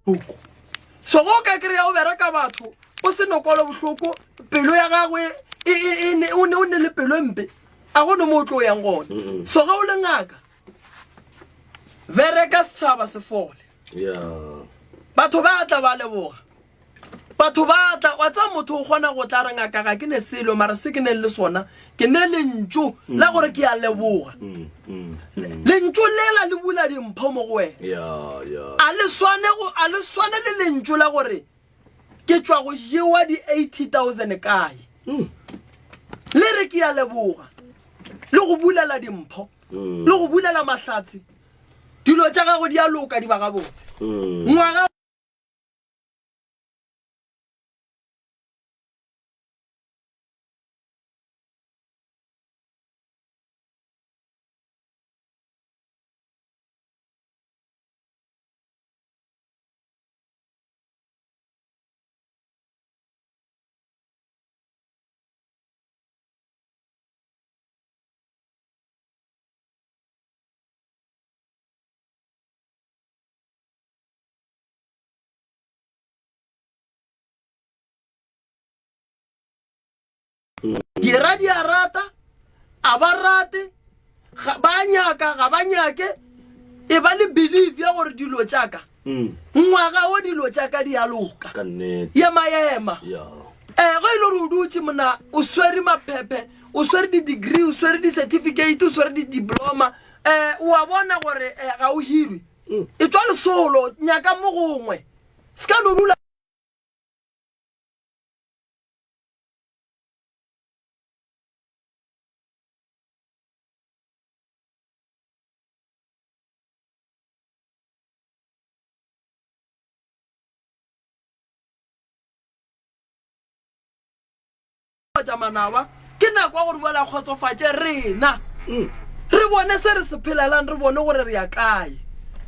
buku so go ka kry o bereka batho o se no kola bohloko pelo ya gagwe o ne le pelo mpe a go no mo tlo yang gone so ga o le ngaka bereka setšhaba se fole batho ba tla ba leboga batho ba tla wa tsa motho o gona go tla re ngaka ga ke ne selo mara se ke ne le sona ke ne le ntšo la gore ke a leboga le ntšo lela le bula dimpho mo go wena a le swane le le ntšo la gore ke tswa go jewa di 80,000 kae le re ke a leboga le go bulela dimpho le go bulela mahlatsi dilo tša gago di a loka di ba gabotse ngwaga dira di a rata a ba rate ba nyaka ga ba nyake e ba le believe ya gore dilo tšaka ngwaga o dilo tšaka di a loka ya maema go ile re o dutse mona o swere maphephe o swere di-degree o swere di-certificate o swere di-diploma o a bona gore ga o hirwe e tswa lesolo nyaka mo gongwe se ka no dula manawa ke nako gore bola khotsofatse rena re bone se re se phelelang re bone gore re ya kae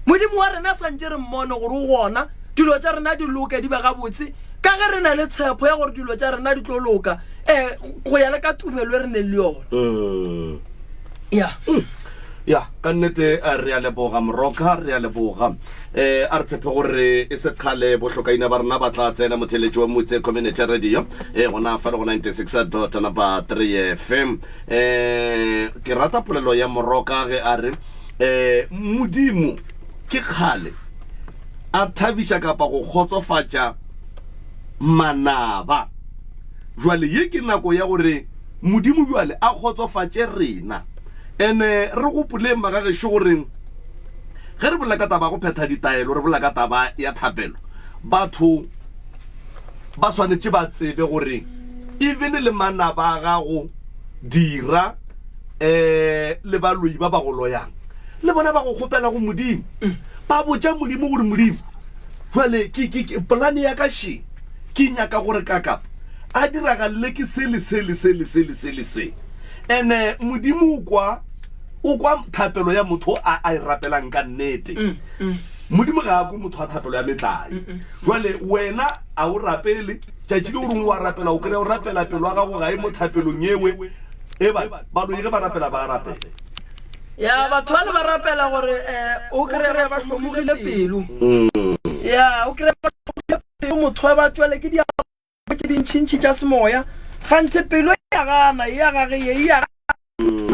modimo wa rena santse re mmone gore o gona dilo tša rena di loka di ba gabotse ka ge re na le tshepo ya gore dilo tša rena di tlo loka go ya le ka tumelo re ne le yona ya ka nnete re a leboga moroka re a leboga a re tshepe gore e se kgale bohlokaina ba rena ba tla tsena motheletši wa motse community radio gona fa le go 96.3 FM ke rata polelo ya moroka ge a re modimo ke kgale a thabiša kapa go kgotsofatša manaba jwale ye ke nako ya gore modimo jwale a kgotsofatše rena ene re go pule magagešo gore ge re bolela ka taba go phetha ditaelo re bolela ka taba ya thapelo batho ba swanetše ba tsebe gore even le manaba a gago dira le baloi ba go loyang le bona ba go kgopela go modimo ba botša modimo gore modimo jwale polane ya ka she ke nyaka gore kakapa a diragalle ke se ene modimo o kwa thapelo ya motho a e rapelang ka nnete modimo ga a ko motho a thapelo ya metlai jwale wena a o rapele tšatši le gore wa rapela o kry o rapela pelo wa gago ga e mo thapelong ewe baloi ge ba rapela ba rapela ya batho ba le ba rapela gore o kry ba hlomogile pelo ya o kry ba hlomogile pelo motho wa ba tswele ke ke dintšhintšhi tša semoya gantse pelo ya gana ya gage ye ya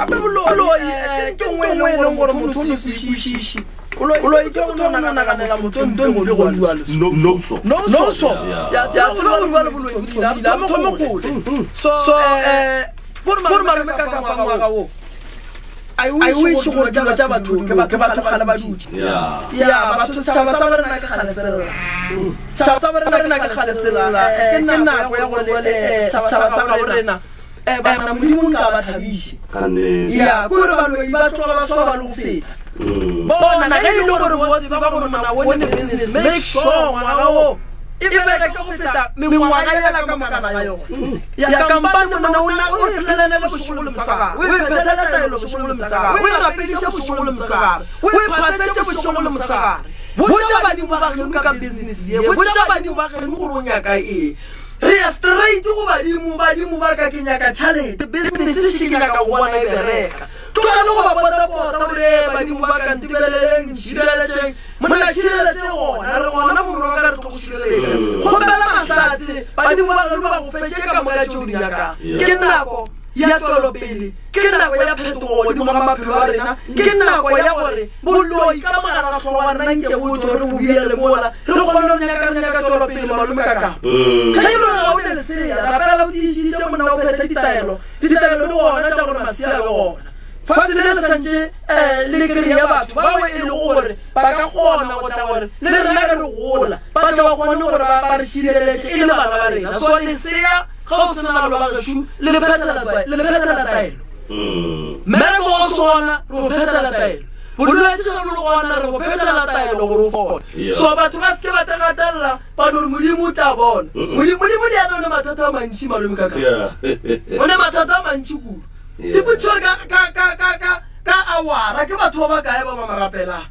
ape boloi ke nngwe e leng gore motho o no se ikwešiše boloi ke go tona naganela motho nto mpe go bua le noso ya tseba go bua le boloi bothomile a thome gole so gore malome ka kamangwaga wo I wish gore dilo tša batho ke batho gale ba dutse ya batho setšhaba sa borena ke galesela setšhaba sa borena ke galesela ke nako ya gore setšhaba sa ga borena bana modimo nka ba thabiše ya kore baloi ba tloga ba swa ba le go feta bona ge e le gore botse ba gore mona bone business make sure ngwaga wo e bereke go feta mengwaga yela ka makana ya yona ya kampane mona o iphelelele bošego le mosagare o iphetele taelo bošego le mosagare o irapediše bošego le mosagare o iphasetše bošego le mosagare botša badimo ba geno ka business ye botša badimo ba geno gore o nyaka eng re ya straight go badimo ba ka ke nyaka tšhalete business se ke nyaka go bona e bereka tlogale go ba pota gore badimo ba ka ntebeleleng ntšhireletseng mona tshireletse gona re gona mo moroka re tlo go sireletsa gomela mahlatse badimo ba rena ba go fetse ka moka tšeo di nyakang ke nako ya tswelopele ke nako ya phetogo godimo ga maphelo a rena ke nako ya gore boloi ka mogare ga tlhogo wa rena nke botse gore go buele mola re kgone go nyaka tswelopele malome ka kang ga e lore ga o ne lesea rapela o diišitše mona o phetha ditaelo di gona tša gore masea le gona fa se le santse le kry-a batho bao e le gore ba ka kgona go tla gore le rena re gola ba tla ba kgone gore ba re šireletse e le bana ba rena so lesea ga o sena lo ba gešo le phethela taelo mmereko go sona re go phethela taelo bolwetse ga bo le gona re go phethela taelo gore o fole so batho ba seke ba tagatelela ba nore modimo o tla bona modimo di ana one mathata a mantši malome ka kang one mathata a mantši kudu dipotšore ka awara ke batho ba bakae ba ba marapelang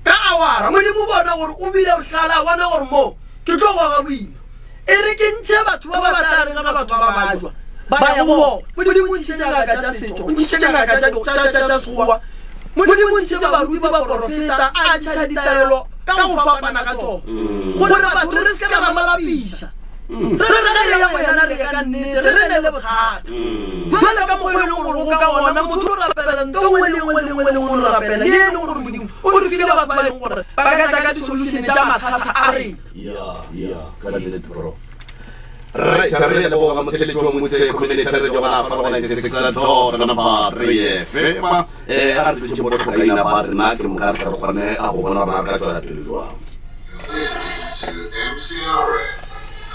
ka awara modimo bona gore o bile botlhala a bona gore mo ke tlo goga boima e re ke ntšhe batho ba ba tla reng ga batho ba bajwa ba ya go modimo o ntšhitše ngaka tša setšo o ntšhitše ngaka tša sekgowa modimo o ntšhitše barui ba baprofeta a ntšha ditaelo ka go fapana ka tsona gore batho re seke ra malapiša re ya wena re ka nnete re ne le bothata jwale ka mokgwa e leng gore o ka gona motho o rapela nto ngwe le ngwe o rapela le e leng gore modimo o re file batho ba leng gore ba ka tla ka di-solution tša mathata a rena Right, re le boga motsheletso motse community radio ga fa go 96.3 FM a re tsetse mo go kaina ba rena ke mo ka re gone a go bona rena ka tswa pele jwa to MCRS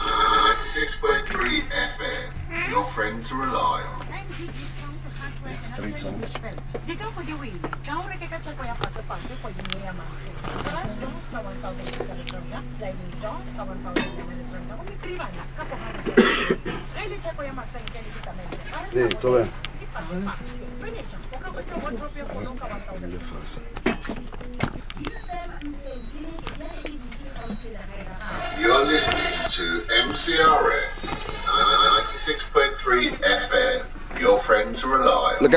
96.3 FM, your friend to rely on. Straight song. Di ka go di win. Ka gore ke ka tsheko ya pase go di ya mantse. Garage doors ka 1,600 sliding doors ka 1,900 go mi privana ka go hana. Ele tsheko ya masenke le disamente. Tobe. Furniture go ka go tsheko wardrobe ya go ka 1,000. You're listening to MCRS 96.3 FM, your friend to rely on. Look,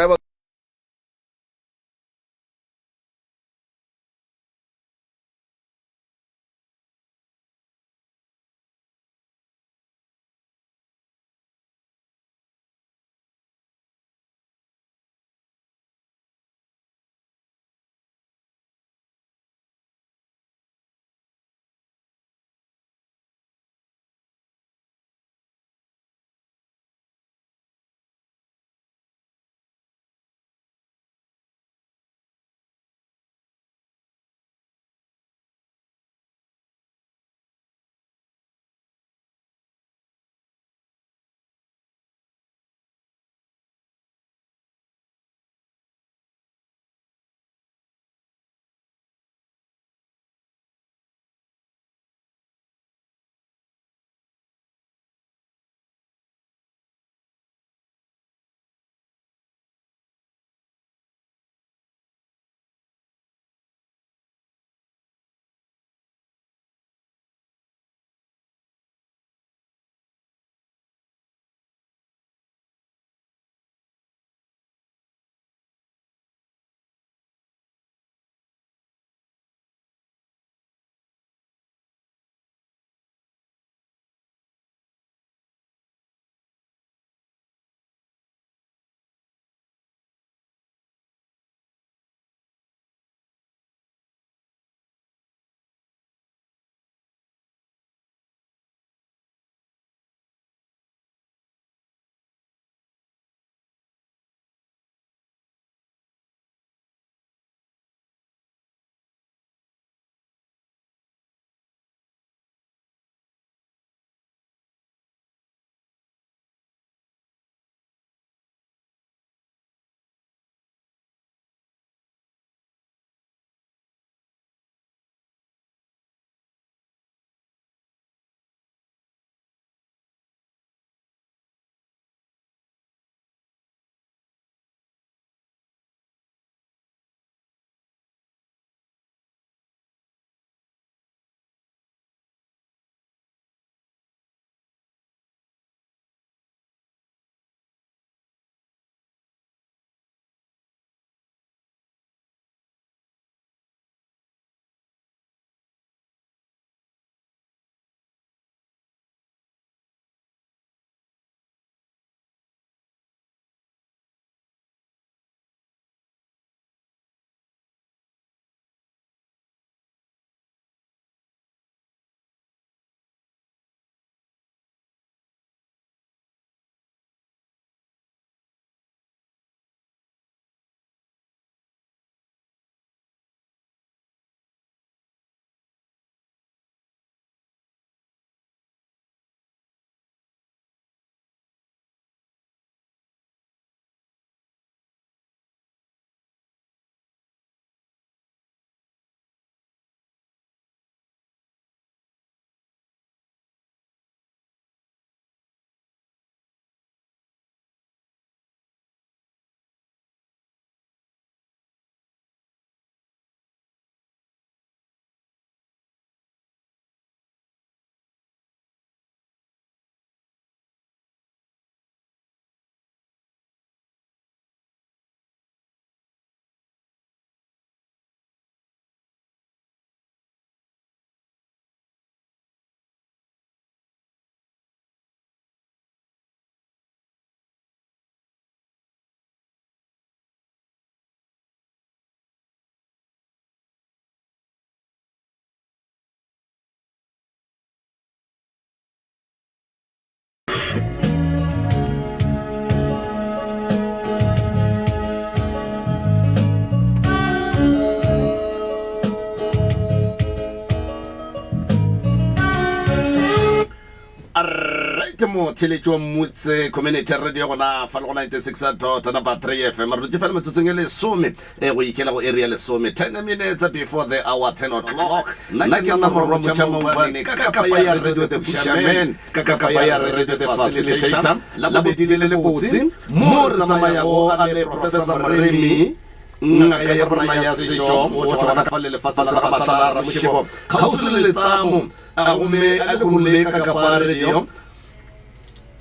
ke motheletši wa mmutse community radio gona fa le go 96.3 FM re di fela metsotsong e le 10 go ikela go area le 10 10 minutes before the hour 10 o'clock nna ke nna morwa mochamo bane ka kapa ya radio the pusherman ka kapa ya radio the facilitator la bodile le botse mo re tsamaya go a le professor Maremi ngaka ya rona ya setso mo tsona ka le lefatsa la batla ra moshebo kgautso le tsamo a gomme a le go leka ka pa radio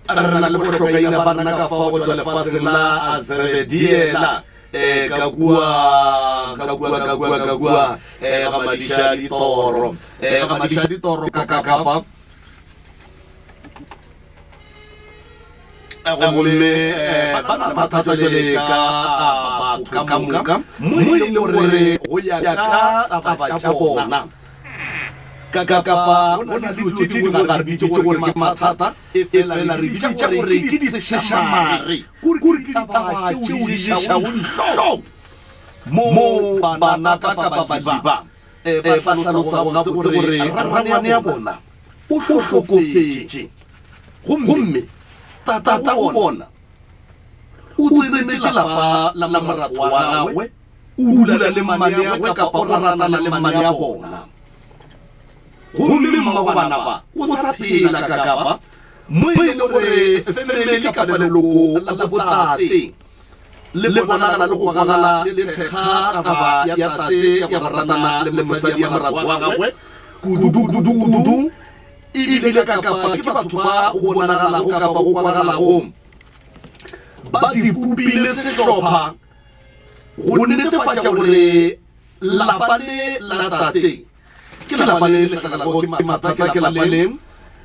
a rena le bohlokaina ba nna ka fa go tswa lefatse la Azerediela ka gua ga madisha ditoro ka kapa gomme bana mathata le ka batho ka moka mo e le gore go ya ka taba tša bona ka kapa bona le tše dingwe ga re bitše gore ke mathata e fela re bitša gore ke diseshamare kore ke ditaba tšeo di šago dihlong mo bana ka kapa badiba ba hlalosa gabotse gore rarangwane ya bona o hlokofetše gomme tata o bona o tsenetse lapa la morato wa gagwe o dula le mane ya gwe kapa o ratana le mane ya bona gomme mmago bana ba o sa phela ka kapa mo e le gore family kapa leloko la botate le bonagala le go kwagala le thekga taba ya tate ya go ratana le mosadi ya morato wa gagwe kudu ebile ka kapa ke batho ba go bonagalago kapa go kwagalago ba dipupile setlhopha go netefatša gore lapa le la tate ke lapa le letlagalago ke mathata ke lapa le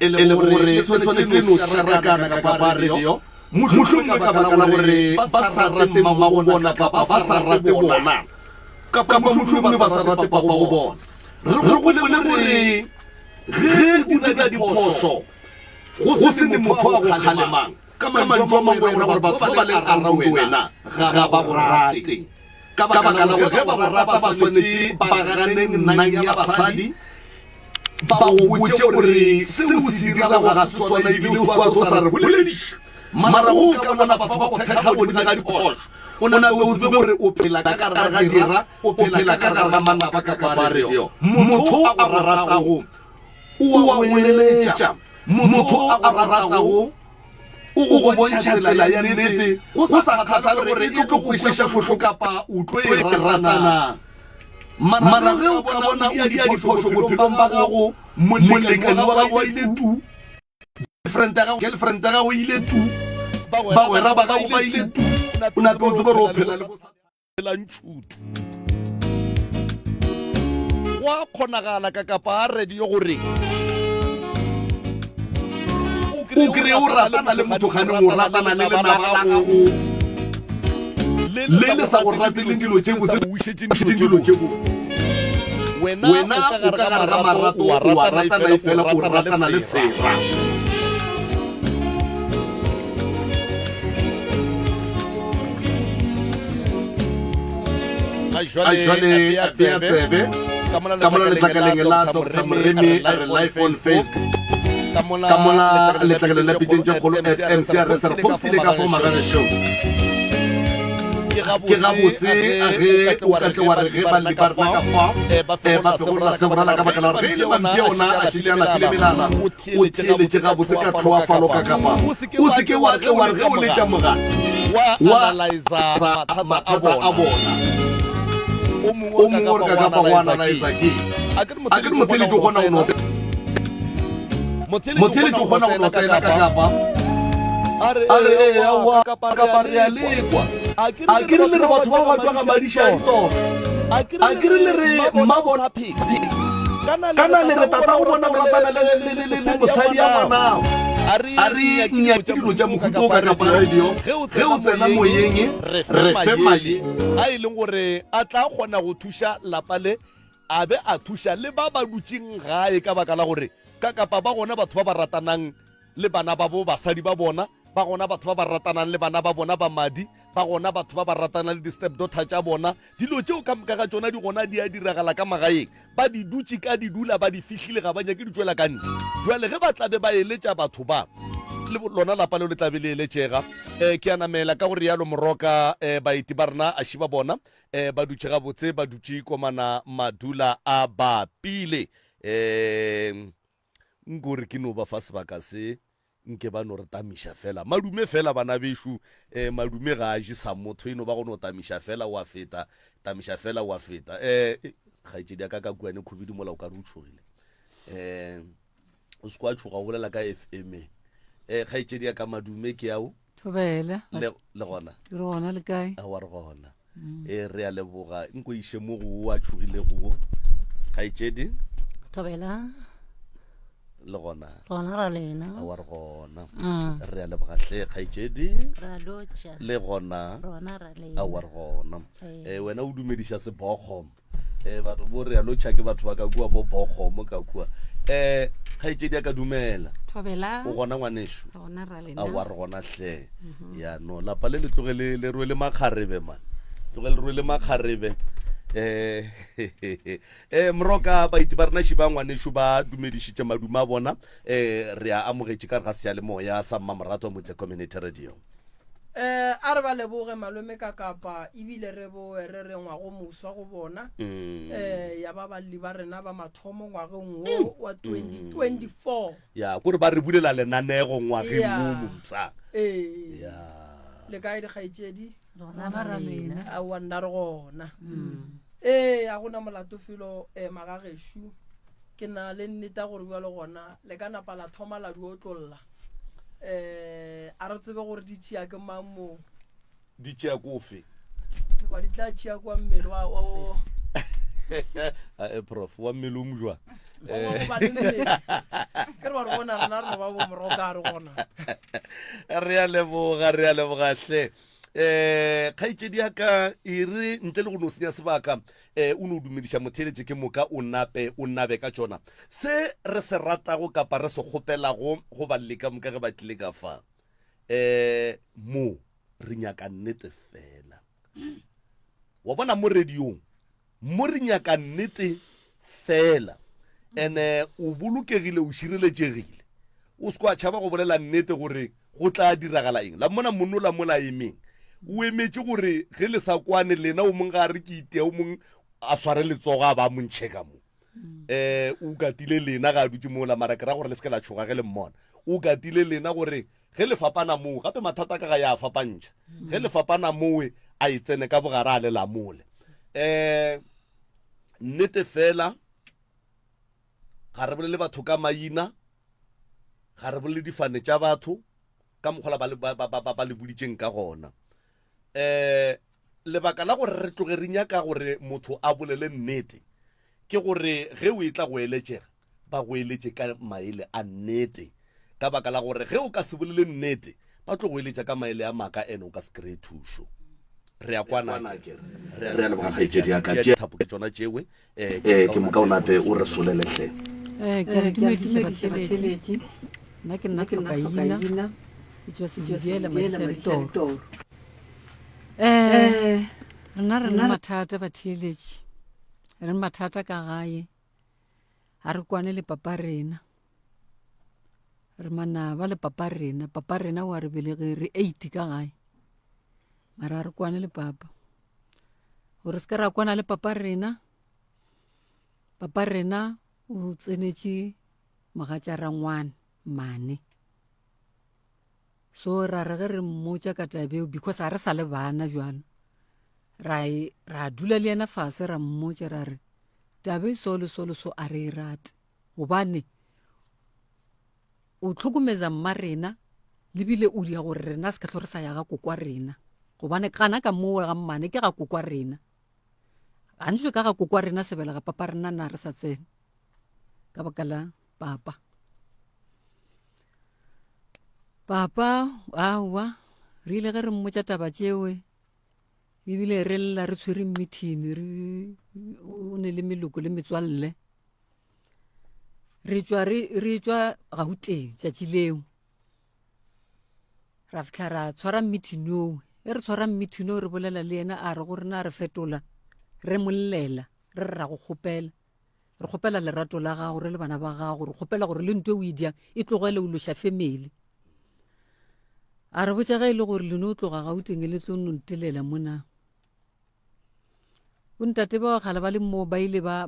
e le gore le tshwanetse no sharakana ka ba radio mohlomong ka baka la gore ba sa rate mama go bona kapa ba sa rate bona kapa mohlomong ba sa rate papa go bona re go le gore ge o dira diphoso go se ne motho wa go kgalemang ka mantswe a mangwe gore batho ba leng around wena ga ba go rate ka baka la gore ge ba go rata ba tshwanetse ba ganeng nnang ya basadi ba go botse gore seo se dirago ga se sona ebile o tlo sa re bolediše mara o ka bona batho ba go thekga bodimo ka diphoso o na o tsebe gore o phela ka gare ga dira o phela ka gare ga manapa ka kapa radio motho a go ratago o a boeletša motho a go ratago o go bontšha tsela ya nnete go sa kgathale gore e tlo go kweša fotlho kapa o tlo e ratana mara ge o ka bona o dia diphoso bophelong ba gago molekani wa gago a ile tu girlfriend ya gago ile tu bagwera ba gago ba ile tu o nape o tsebe re o phela le bosaelantšhutu go a kgonagala ka kapa a radio gore o kry o ratana le motho gane o ratana le lena gago le le sa go ratele dilo tše botse o išetše dilo tše botse wena o ka gare ga marato wa ratana fela o ratana le sera a jwale a pea tsebe ka mona letlakaleng la Dr. Maremi a re live on Facebook ka mona letlakaleng la pitšeng tše kgolo at MCRS re postile ka fo Magage Show ke gabotse a ge o ka tle wa re ge ba libarna ka fa ba fegorola segorala ka baka la gore ge le mampia ona a šile a lapile melala o theeletše gabotse ka tlhoafalo ka kapa o seke wa ge o letša mogana wa analyza mathata a bona o mongwe gore ka kapa go analyza ke a ke motheletše o kgona go notela ka kapa a re ewa kapa re a lekwa a ke re le re batho ba batswa ga madiša a ditoro a ke re le re mmabona kana le re tata go bona go ratana le mosadi a bonao a re nyake dilo tša mohuto o ka kapa radio ge o tsena moyeng re fe mali a e leng gore a tla kgona go thuša lapa le a be a thuša le ba ba dutšeng gae ka baka la gore ka kapa ba gona batho ba ba ratanang le bana ba bo basadi ba bona ba gona batho ba ba ratanang le bana ba bona ba madi ba gona batho ba ba ratanang le di-step daughter tša bona dilo tšeo ka moka ga tsona di gona di a diragala ka magaeng ba di dutše ka di dula ba di fihlile ga ba nyake di tswela ka ntle jwale ge ba tlabe ba eletša batho ba le lona lapa leo le tlabe le eletšega ke a namela ka gore yalo moroka baeti ba rena a šiba bona ba dutše gabotse ba dutše komana madula a bapile nkore ke no ba fa sebaka se nke ba no re tamiša fela madume fela bana bešo madume ga a je sa motho eno ba go no tamiša fela wa feta tamiša fela wa feta kgaetšedi ya ka kuane khubidi mola o ka re o tšhogile o se kwa tšhoga go lela ka FM kgaetšedi ya ka madume ke ao Thobela le gona re gona le kae a wa re gona re a leboga nko iše mo go a tšhogile go kgaetšedi Thobela le gona rona ra lena a wa re gona re a leboga hle kgaetšedi ra lotša le gona rona ra a lena wa re gona wena o dumediša sebokgomo batho bo re a lotšha ke batho ba ka kua bo bokgomo ka kua kgaetšedi ya ka dumela Thobela o gona ngwanešo rona ra a lena wa re gona hle ya no lapa le le tloge le rwele makgarebe man tloge le rwele makgarebe moroka baiti ba rena šiba ngwanešo ba dumedišitše maduma a bona re a amogetše ka re ga seyalemoya sa mmamoratho wa motse community radio a re ba leboge malome ka kapa ebile re boe re re ngwago moswa go bona ya ba balli ba rena ba mathomo ngwageng wo wa 2024 ya kore ba re bulela lenanego ngwageng mo mompsa ya le kae dikgaetšedi rona ra lena a wa nna re gona a gona molatofelo magagešo ke na le nnete gore bua le gona le ka napa la thoma la duotlolla a re tsebe gore di tšea ke mamo di tšea kofe ba di tla tšea kwa mmele wa prof wa mmele o mojwa ke re ba re bona rena re no ba bo moroka a re gona re a leboga hle kgaetšedi ya ka e re ntle le go no senya sebaka o ne o dumediša motheletše ke moka o nabe ka tšona se re se ratago kapa re se kgopelago go balle ka moka ge ba tlile ka fa mo re nyaka nnete fela wa bona mo radiong mo re nyaka nnete fela ene o bolokegile o šireletšegile o se kwa tšhaba go bolela nnete gore go tla diragala eng la mona monno la mola emeng o emetše gore ge le sa kwane lena o mong ga re ke itea o mong a sware letsogo a ba montšheka mo o katile lena ga a dutse mola mara ke ra gore le se ke la tšhoga ge le mmona o katile lena gore ge le fapana moo gape mathata ka ga ya fapantšha ge le fapana mooe a e tsene ka bogare a le la mole nnete fela ga re bolele batho ka maina ga re bolele difane tša batho ka mokgola ba le boditšeng ka gona lebaka la gore re tloge re nyaka gore motho a bolele nnete ke gore ge o e tla go eletšega ba go eletše ka maele a nnete ka baka la gore ge o ka se bolele nnete ba tlo go eletša ka maele a maka ene o ka se kry-e thušo re a kwana re a leboga kgaetšedi ya ka thapo ke tsona tšewe ke moka o nape o re soleletlhe ke re dumediša batheletši nna ke nna tlhokaina ke tswa sebidiela matlharitoro rena re na mathata batheletši re mathata ka gae ga re kwane le papa rena re manaba le papa rena wa re belege re 8 ka gae mara re kwane le papa gore se ka ra kwana le papa rena o tsenetše magatšara ngwane mane so ra re ge re mmotša ka tabeo because a re sa le bana jalo ra dula le yena fase ra mmotša ra re tabe so le so a re e rate gobane o tlhokomeza mma rena lebile o dia gore rena se ka tlo re sa ya ga kokwa rena gobane kana ka moo ga mmane ke ga kokwa rena gantse ka ga kokwa rena sebela ga papa rena na re sa tsene ka baka la papa awa re ile ge re mmotša taba tšewe ebile re lla re tshwere meeting o ne le meloko le metswalle re tswa Gauteng tšatši leo ra fitlha ra tshwara meeting oo re tshwara meeting oo re bolela le yena a re gore na re fetola re mollela re ra go kgopela re kgopela lerato la gago re le bana ba gago re kgopela gore le ntwe o e diang e tlogele o loša family a re botsa ga e le gore leno o tloga gauteng e le tlo nontelela mona bontate ba kgale ba le mo ba ile ba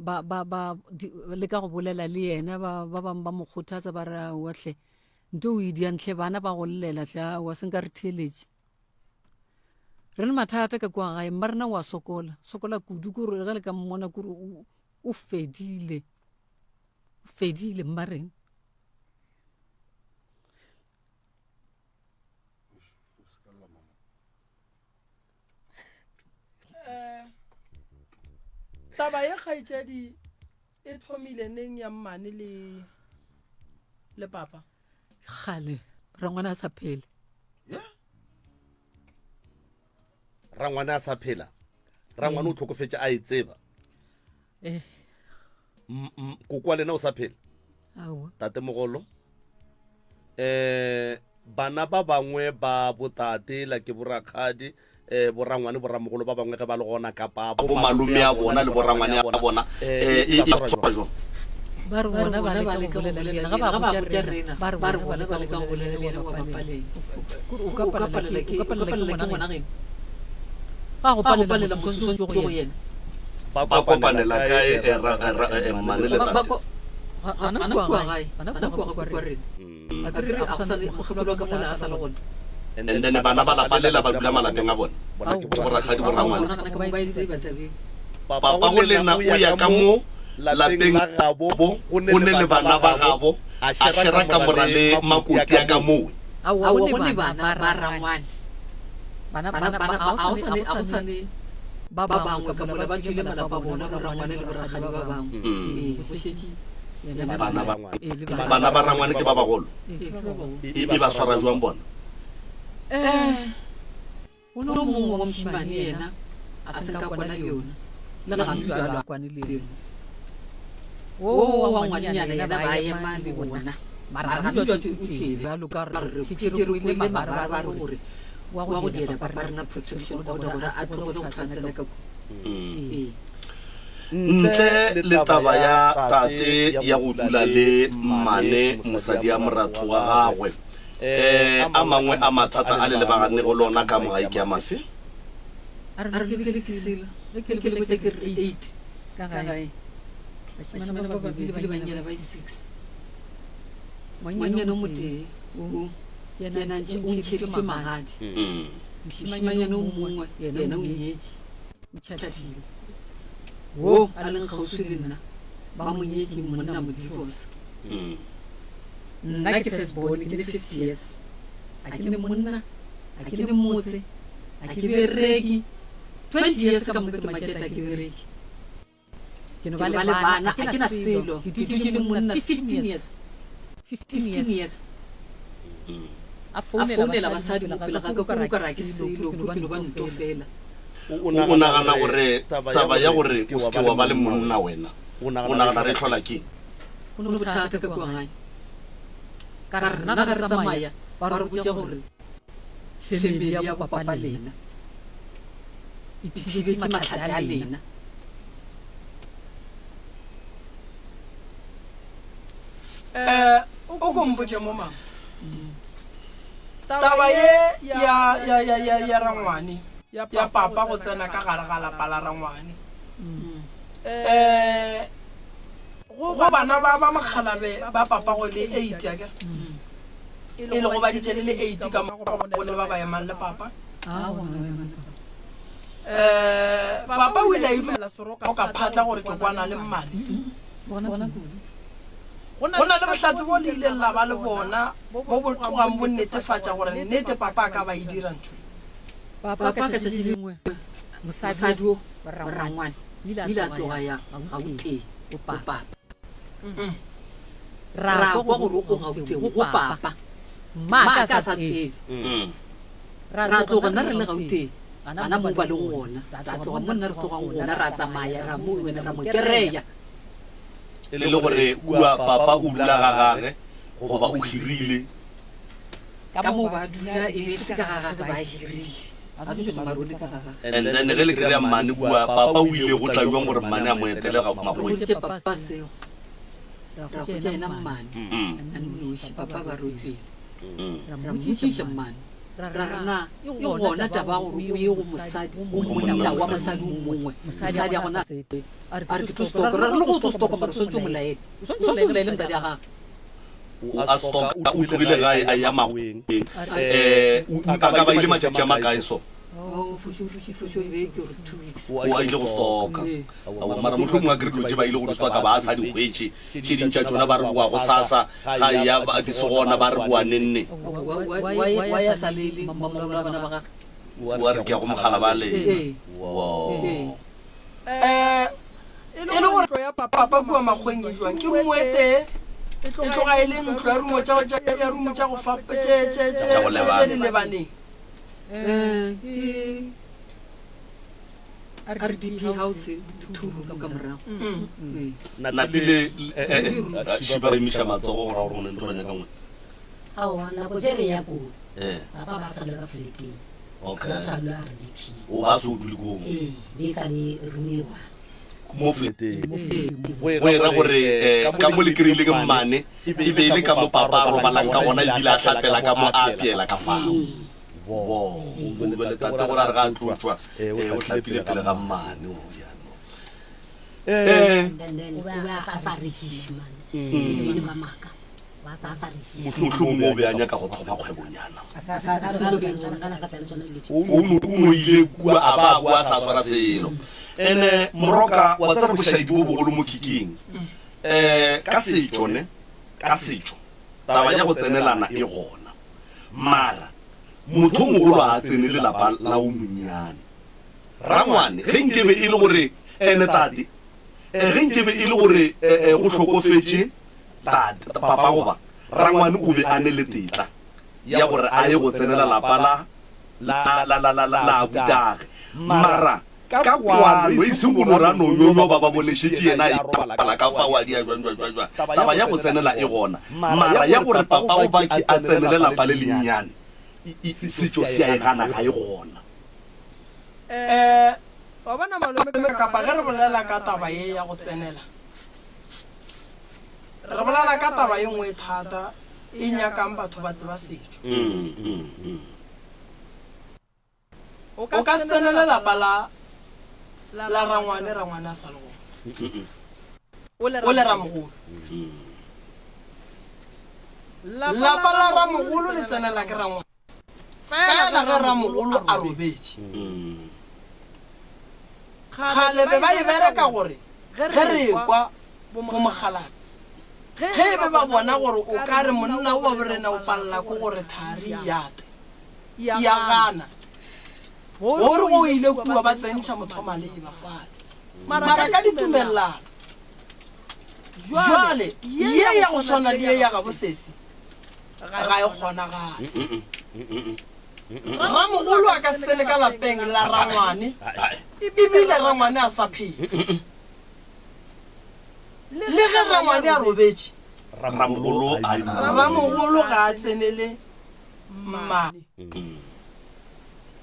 le ka go bolela le yena ba bangwe ba mo kgothatsa ba re watlhe nto o idiantlhe bana ba go llela tla wa senka re theeletše re le mathata ka kwa gae mma rena wa sokola kudu kore ge le ka mmona kore o fedile mma rena taba ya kgaetšedi e thomile neng ya mmane le papa gale rangwana a sa phele rangwana a sa phela rangwana o tlhokofetse a e tseba kokwa lena o sa phela aowa tate mogolo bana ba bangwe ba botate la ke borakgadi borangwane boramogolo ba bangwe ge ba le gona kapa bo malome a bona le borangwane a bona e tshwara jwang ba re bona ba le ka bolelela ga ba botša rena ba re bona ba le ka bolelela wa bapaleng o ka palela ke ngwana geno ba go palela mosontsho go yena ba kopanela kae mmane le tate ana kwa gae ana kwa rena a kere a sa le go tlhola ka mola a sa le gona and then bana ba lapalela ba dula malapeng a bona ke borakgadi borangwane papa go lena o ya ka mo lapeng gabo go ne le bana ba gabo a shera ka mora le makoti a ka moo a bone bana ba rangwane bana a o sa ne ba bangwe ka mola ba tsile malapa bona ba rangwane le borakgadi ba bangwe go šetše bana ba rangwane ke ba bagolo e ba swara jwang bona o ne o mongwe wa mošimane yena a se ka kwana le yona le ga mjalo a kwane le yona wa ngwanenyana yena ba ema le bona mara ga mjalo tšwele bjalo ka re fetše re ile mara ba re gore wa go diela ba rena protection order gore a tlogone go tlhansela ka ntle le taba ya tate ya go dula le mmane mosadi ya moratho wa gagwe a mangwe a mathata a le lebagane go lona ka mogae ke a mafe a re ke le kisela ke le botse ke 8 ka gae bašimane ba babedi le banyana ba 6 monyana o motee yena o ntšheditše magadi mošimanyana o mongwe yena o nyetše o tšhatlile wo a leng kgausi le nna ba mo nyetše monna mo divorce nna ke firstborn ke le 50 years a ke le monna a ke le motse a ke bereki 20 years ka moka ke maketa ke bereki ke no ba le bana a ke na selo ke dutše le monna 15 years a founela basadi mo pele ga ka ra ke selo ke no ba nto fela o nagana gore taba ya gore o seke wa ba le monna wena o nagana re tlhola ke go no bothata ka kwa gae ka re nna ga re tsamaya ba re botša gore family ya papa lena e thibetse matlhatsi a lena o ko mpotše mo mama taba ye ya rangwane ya papa go tsena ka gare ga lapa la rangwane go bana ba makgalabe ba papa go le 8 ya kere e le go ba ditšele le 8 ka bone ba ba emang le papa papa o ile a idumela soroka o ka phatla gore ke kwana le mmane go na le bohlatse bo le ileng la ba le bona bo bo tlogang bo netefatša gore nnete papa a ka ba e dira ntho papa ka tšatši lengwe mosadi o rangwane ile a tloga ya gauteng go papa ra kwa gore o gauteng go papa mma ka sa tsebe ra tloga nna re le gauteng ana mo ba leng gona ra tloga mo nna re tlogang gona ra tsamaya ra mo wena ra mo kereya e le gore ua papa o dula ga gage goba o hirile ka mo ba dula e be se ka gage ba hirile a tšotšo marone ka gage and then ge le kry-a mmane ua papa o ile go tla jwang gore mmane a mo etele ga magoe botše papa seo ra go tša ena mmane a noši papa ba rotswele ra mo botšiša mmane rana e gona taba gore o ye go mosadi monna wa mosadi o mongwe mosadi a gona a re ke stoko re le go stoko mara so tšo molaele so tšo molaele mosadi a gago a stoka o tlogile gae a ya magweng a ka ba ile matšatši a makae so fušo e be ke gore 2 weeks o a ile go stoka mara motlho mongwe a kere dilo tse ba ile go di stoka ba a sa di hwetse tše dintšha tsona ba re boa go sasa ga ya di se gona ba re boanenne wa ya sa le mamolo wa bana ba gago wa re ke ya go mogala ba le e le gore tlo ya papa kua magweng e jwang ke moete e tloga e le ntlo ya rumo tša go fapa tše di lebaneng RDP house thuru ka morago na pele šiba re emiša matsogo gora gore go ne ntlo banya ka ngwe aowa nako tse re ya koo papa ba sa le ka fleteng ba sa le RDP o ba se o dule koo be sa le rumewa mo fleteng go era gore ka mo le kry-ile ke mmane e be e le ka mo papa a robalang ka gona ebile a tlapela ka mo a apeela ka fao tate gore a re ga a tlotswa o tlapile pele ga mmane then o be a sa rekiše mane ebene ba maka ba sa rekiše motlho mongwe o be a nyaka go thoba kgwebonyana sa tlaele tsona diletse o noile kua a ba a bua a sa swara selo ene moroka wa tsara bošaedi bo bogolo mo kikeng ka setšo taba ya go tsenelana e gona mara motho mogolo a tsene lelapa la o monnyane rangwane ge nkebe e le gore ene tate ge nkebe e le gore go tlhokofetse papa goba rangwane o be a ne le tetla ya gore a ye go tsenela lapa la abutage mara ka kwano e seng gore a nonyonyo ba ba bonešetse yena e pala ka fa wa dia jwa taba ya go tsenela e gona mara ya gore papa o baki a tsenele lapa le lennyane setšo se a e gana ga e gona wa bona malome kapa ge re bolela ka taba ye ya go tsenela re bolela ka taba ye nngwe thata e nyakang batho ba tseba setšo o ka se tsenele lapa la rangwane a sa le gona o le ramogolo lapa la ramogolo le tsenela ke rangwane fela ge ramogolo a robetse kgale be ba e bereka gore ge re kwa bo mogalape ge be ba bona gore o ka re monna o wa borena o palela ko gore thari yata ya gana gore go ile kua ba tsentšha mothomale e ba fale mara ka ditumelelano jwale ye ya go swana le ye ya ga bosesi ga e kgonagale ramogolo a ka se tsene ka lapeng la rangwane ebile rangwane a sa phele le ge rangwane a robetse ramogolo ga a tsenele mmane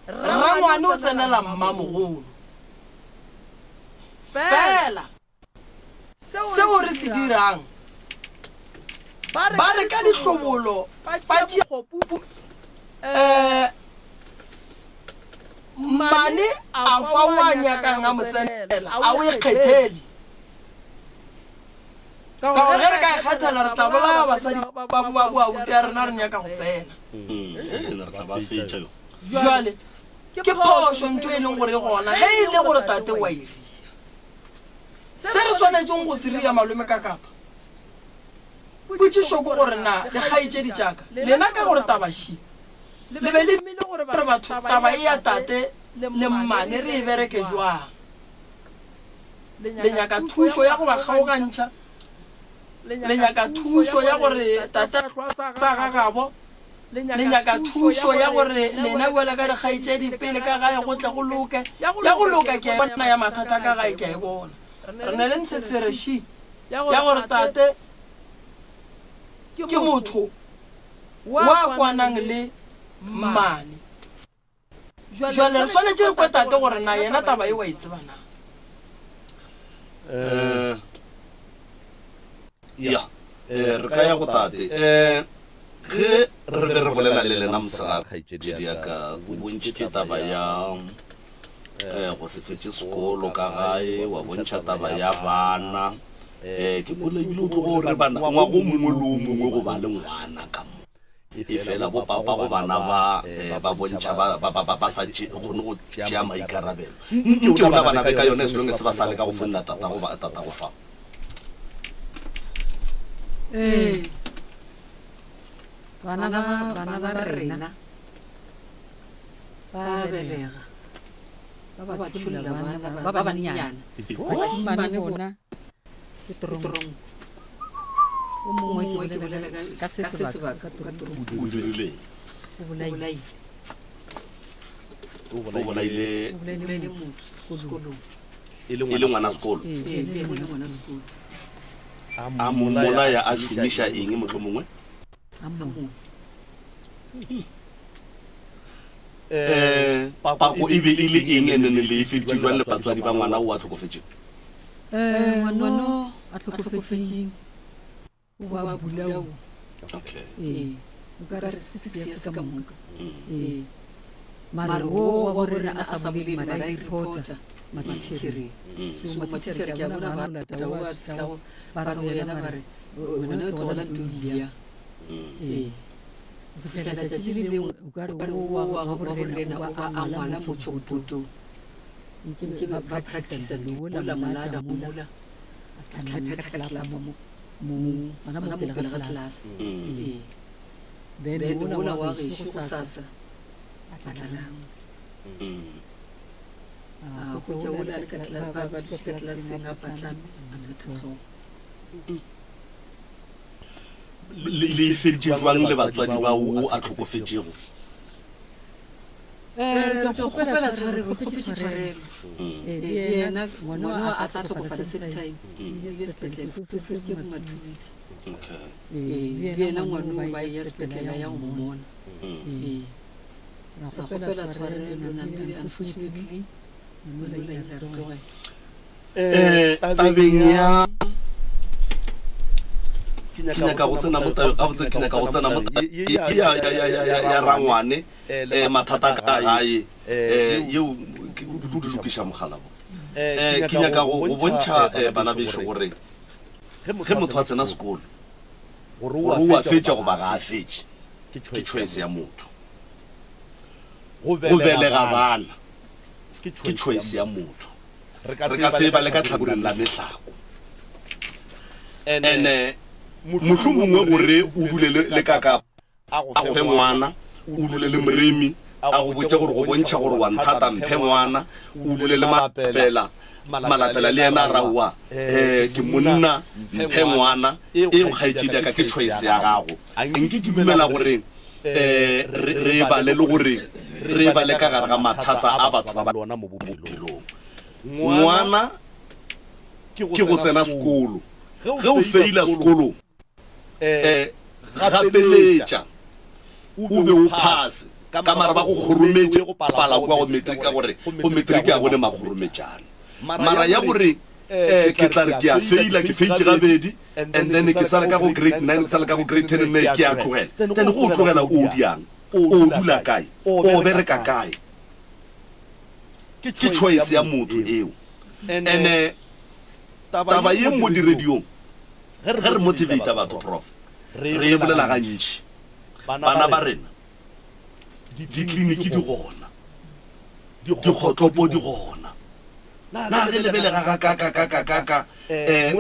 rangwane o tsenela mmamogolo fela seo re se dirang ba re ka ditlhobolo mmane a fa wa nyakang a motsenela a o ikgetheli ka gore ge re ka ikgethela re tla bolaya basadi ba boa ute ya rena re nyaka go tsena jale ke phoso ntho e leng gore gona ge e le gore tate wa iria se re tshwanetseng go se ria malome ka kapa botsišo ko gore na le kgaetšedi jaaka lena ka gore tabaši le be le mmile gore batho taba e ya tate le mmane re e bereke jwang le nyaka thušo ya go ba kgaogantšha le nyaka thušo ya gore tate sa gagabo le nyaka thušo ya gore lena wela ka dikgaetšedi pele ka gae go tle go loke ya go loka ke bona ya mathata ka gae ke a e bona re ne le ntshetsereši ya gore tate ke motho wa kwanang le mmane jwale re tshwanetse re kwe tate gore na yena taba e wa e tsebana ya re ka ya go tate ge re be re bolela le lena mosega kgaitsedi ya ka o bontšhitše taba ya go se fetse sekolo ka gae wa bontšha taba ya bana ke bolebile o tlo gore ngwago mongwe le o mongwe go ba le ngwana ka mo e fela bo papa go bana ba bontšha ba sa kgone go tšea maikarabelo nke ona bana be ka yone selong se ba sa le ka go fonna tata go fa bana ba rena ba belega ba tshula bana ba banyana bashimane bona ke torong o mongwe ke bolela ka se sebaka ka torong o dirile o bolaile motho sekolong e le ngwana sekolo a mmolaya a šomiša eng motlho mongwe pako e be e le eng enene le e feditse jwang le batswadi ba ngwana o a tlhokofetseng ngwana a tlhokofetseng o ba bulao okay o ka re se ka moka mare o wa rena a sa bole mara reporter matitshiri so matitshiri ke bona ba la tawa ba ra yena bare wena o tola tudia o fela tsa le o ka re wa go rena o a ngwana mo tshotho ntse ba practice lo la malada mo la tlhatlha mo bana mo pele ga class then o la wa ge go sasa atlana go tšwa o la ka class nga patlame a metlo le feditse jwang le batswadi ba o a tlhokofetsego go pela tshwarelo yena ngwana a sa tlhokofala same time le sepetlele fefetse mo mathuti yena ngwana o ba ya sepetlele ya go mmona go pela tshwarelo unfortunately tabeng ya ke nyaka go tsena mo ya rangwane mathata ka gae yeo ke di lokiša mogala bo ke nyaka go bontšha bana bešo gore ge motho a tsena sekolo gore o a fetša goba ga a fetše ke choice ya motho go belega bana ke choice ya motho re ka se ba le ka tlhakoleng la metlhako ene motlho mongwe gore o dule le kaka a go fe ngwana o dule le moremi a go botse gore go bontšha gore wa nthata mphe ngwana o dule le malapela le yena a raua ke monna mphe ngwana e go kgaetsedi ya ka ke choice ya gago nke ke dumela gore re bale le gore re bale ka gare ga mathata a batho ba lona mo bophelong ngwana ke go tsena sekolo ge o feila sekolo gapeletša o be o phase ka mara ba go kgorometse go pala kwa go metrika gore go metrika ya bone makgorometšana mara ya gore ke tla re ke a feila ke feitše gabedi and then ke sale ka go grade 9 ke sale ka go grade 10 mme ke a tlogela then go tlogela o diang o dula kae o bereka kae ke choice ya motho eo ene taba ye mo dirediong ge re motivate batho prof re e bolela gantši bana ba rena ditleliniki di gona dikgotlopo di gona na ge lebelega ka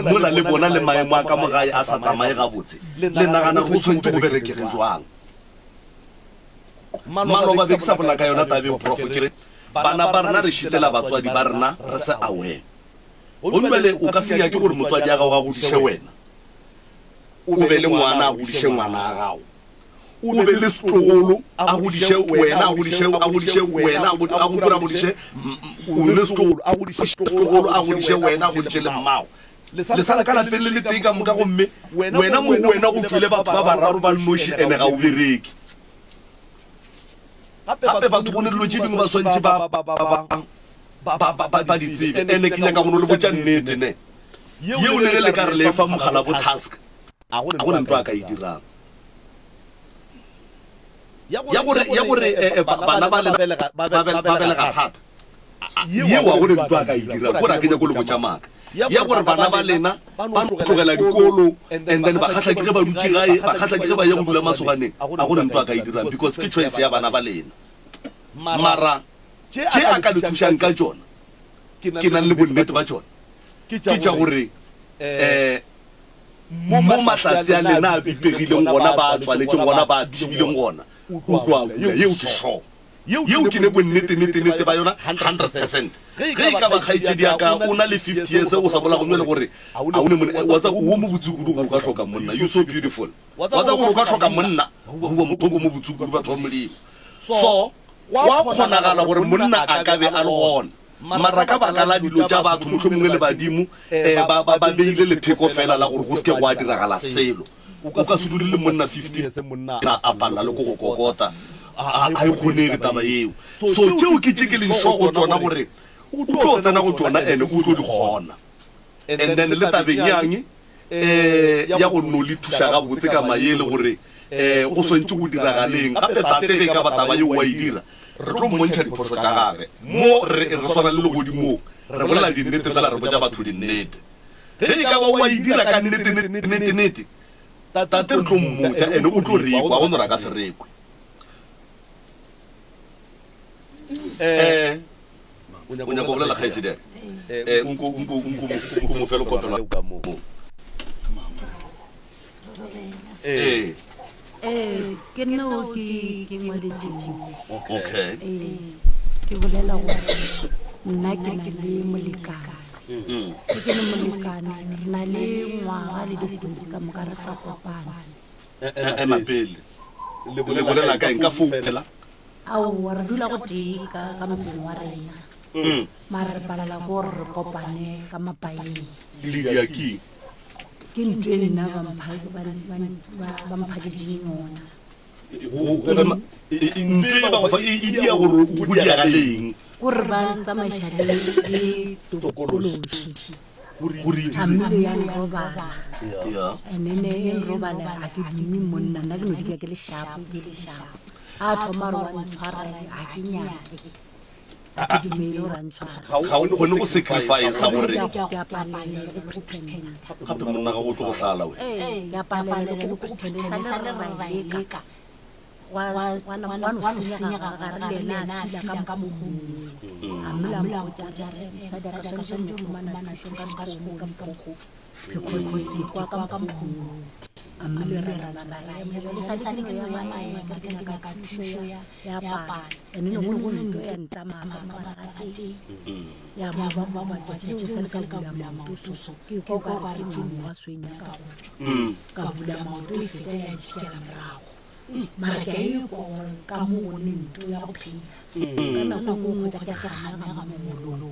mola le bona le maemo a ka mogae a sa tsamaye gabotse le nagana go tshwanetse go berekege jwang maloba be ke sa bola ka yona tabe prof kere bana ba rena re šitela batswadi ba rena re se aware gonbele o ka senya ke gore motswadi a gago ga godiše wena o be le ngwana a godiše ngwana a gago o be le setlogolo a godiše wena a godiše wena a godiše o le setlogolo a godiše wena a godiše le mmago le sala ka lapeng le le teng ka moka gomme wena mo wena go tswele batho ba bararo ba noši ene ga o bereke gape batho go ne dilo tse dingwe ba swantse ba di tsebe ene ke nyaka mono le botša nnete ne yeo le ge le ka re le fa mogala bo task a gone ntho a ka e dirang ya gore bana ba belega thata ye wa gore ntwa ka idira gore a ke nyako le botsa maka ya gore bana ba lena ba tlogela dikolo and then ba khatla ke ba dutse gae ba khatla ke ba ya go dula masoganeng a gore ntwa ka idirang because ke choice ya bana ba lena mara tše a ka le thušang ka tsona ke nang le bonnete ba tsona ke tša gore mo matsatsi a lena a bipegileng gona ba tswaletseng gona ba thibileng gona o tloa pula yeo ke sure yeo ke ne bonnete ba yona 100%. ge e ka ba kgaitsedi yaka o na le 50 years o sa bola gongwe le gore watsa o mo botsukudu go ka tlhoka monna you so beautiful watsa go ka tlhoka monna o mothoko mo botsukudu batho ba molemo so wa kgonagala gore monna a ka be a le gona mara ka baka la dilo tša batho motlho mongwe le badimo ba beile lepheko fela la gore go seke go a diragala selo o ka se dule le monna 50 a palela le ko go kokota a e kgonege taba eo so tšeo ke tše ke leng shoko tsona gore o tlo tsena go tsona ene o tlo di kgona and then le tabeng yang ya go no le thuša ga botse ka maele gore go swantse go diragaleng gape tate ge ka ba taba eo wa e dira re tlo mmontšha diphoso tša gage mo re swana le legodimong re bolela dinnete fela re botša batho dinnete ge e ka ba wa e dira ka nnete tate re tlo mmotša ene o tlo rekwa go nora ka se rekwe o nyako bolela kgaetsedi nko mo fela kopela ka mo ke nna o ke ngwaletše okay ke bolela gore nna ke na le molekane ke le molekane re na le ngwaga le dikgwedi ka moka re sa kopane mapele le bolela ka eng ka foutela aowa re dula go tee ka motseng wa rena mara re palela gore re kopane ka mapaeng le diaki ke ntho e nna bamphakeding yona e dia gore o diagaleng gore ba tsamaiša le tokološi a mmile ya nrobala and-ene e nrobala a ke dume monna nna ke no dika ke le shapo a thoma re wa ntshwarele a ke nyake a ke dumele gore a ntshwarele ga o kgone go sacrifice gore ke apalele go pretenda gape monna ga go tlo go hlala we ke apalele go pretenda sa le re ra leka wa no senyega gare le ena a fila ka mogong a mmela mpotjare sa di ka swantse go mana thuso ka sekolo ka mpoko because kwa ka mogong a mmele re ra le sa le ya maema ke na ka thuso ya pa ene no go ntho e ntsa mama marate ya ba ba tšeo se le ka bula mautuso ke go ka re ke mo wa swenya ka bula mautu e fete ya tšhela morago mara ke e go ka mo ne ntho ya go phela kana go go tsa ka gana ga mololo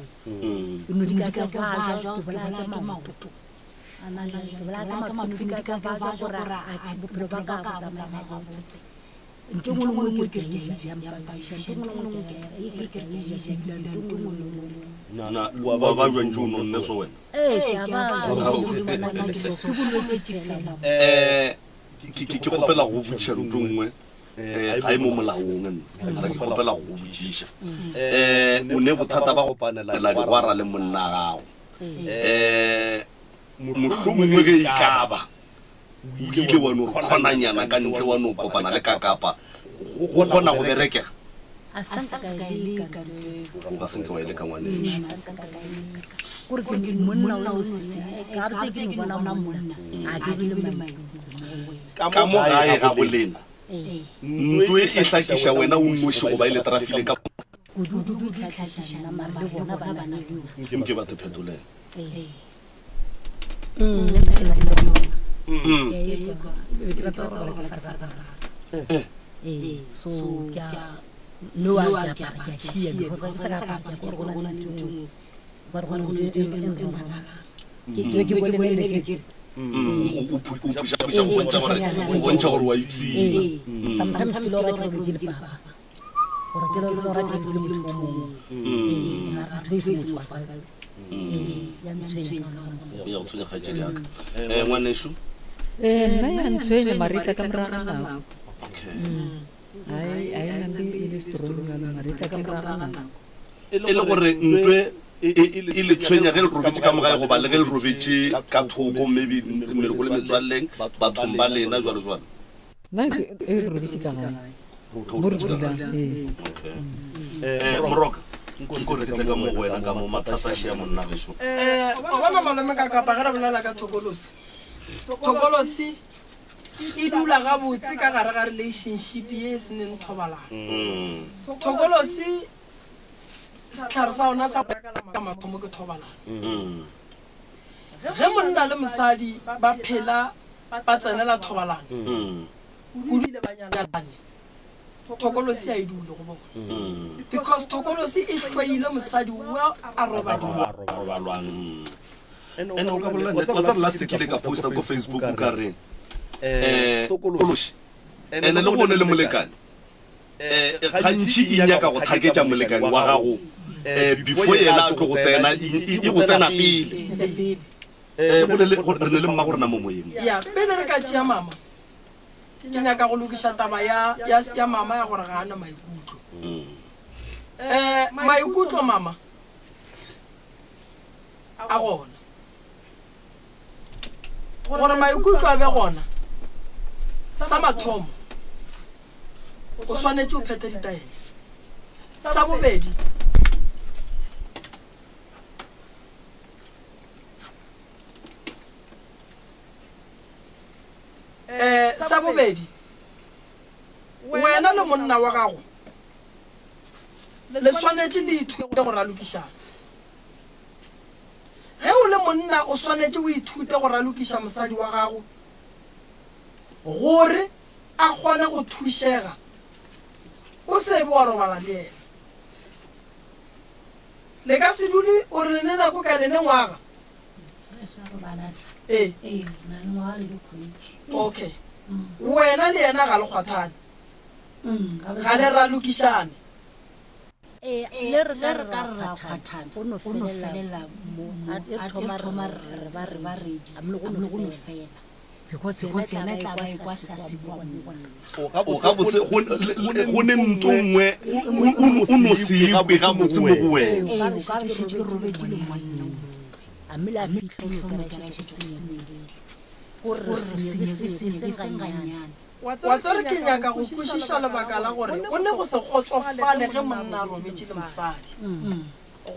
no di ka ba ja ke bola ka mautu ana la bola ka mautu di ka ba ja go ra a bophelo ba ka tsa tsamaya go tsetse ntho mo mo ke ke ja mpa ntho mo mo ke ke ja ja ntho mo na wa ba jwa njuno nne so wena ya ba ke bolwetse fela ke gopela go botšiša ntho nngwe ga e mo molaong ga ke gopela go botšiša o ne bothata ba go panela digwara le monna gago mohlomongwe ge e kaba o ile wa no kgonanyana ka ntle wa no kopana le kakapa go kgona go berekega a sanka ka ile ka o ka senke wa ile ka ngwaneso gore ke monna o se ka ba ke ke bona monna a ke le mai ka mo gae ga bolena ntwe e hlakiša wena o nnoši go ba ile trafile ka kududu tlhatlhašana mara le bona ba na le ke batho phetolela so no a ke pa ke sia because I sa ka ke go gona ntho ba go nna ntho e mbana ke bolele ke o puša go bontšha gore wa ipsile sometimes ke lo reka go dile papa gore ke lo reka go dile motho mara ntho e se motho ya ntshwenya ya go tshwenya kgaetsedi yaka ngwaneso nna ya ntshwenya maritla ka moraga nako ai nna e le strong ya mare tla ka moragana e le gore ntwe e le tshwenya ge le robetse ka mogae goba le ge le robetse ka thoko maybe meleko le metswalleng bathong ba lena jwale nna e robetse ka gae mo re dulang moroka nko re tle ka mo wena ka mo mathata shea monna geso bona malome ka kapa ge re bolela ka thokolosi e dula gabotse ka gare ga relationship ye e seneng thobalano thokolosi setlhare sa ona sa ka mathomo ke thobalano ge monna le mosadi ba phela ba tsenela thobalano kodile ba nyalane thokolosi a e dule go bona because thokolosi e tlwaile mosadi wa a robalwang ene o ka bolela wa last kile ka posta ko Facebook ka re tokoloshi ene le gone le molekane gantši e nyaka go thaketša molekane wa gago before yena a tlo go tsena e go tsena pele re ne le mma gore na mo moyeng ya pele re ka tšea mama ke nyaka go lokiša taba ya mama ya gore ga ana maikutlo maikutlo mama a gona gore maikutlo a be gona sa mathomo o swanetse o phete ditaele sa bobedi wena le monna wa gago le swanetse le ithute go ralokišana ge o le monna o swanetse o ithute go ralokiša mosadi wa gago gore a kgone go thušega o sebe wa robala le ena le ka se dule o re ne nako ka lene ngwaga okay wena le yena ga le kgwathane ga le ralokišane le re ka ra kgwathana go no felela mo a thoma re ba redi a mle go no fela because yena tla ba kwa sa se bua o ka botse go ne ntongwe o no se ipe ga motse mo go wena ka re shetse robedi le monna a mle a fitlhe ka se senelele gore se nganyana wa tsere ke nyaka go kwešiša lebaka la gore o ne go se kgotsofale ge monna a robetse le mosadi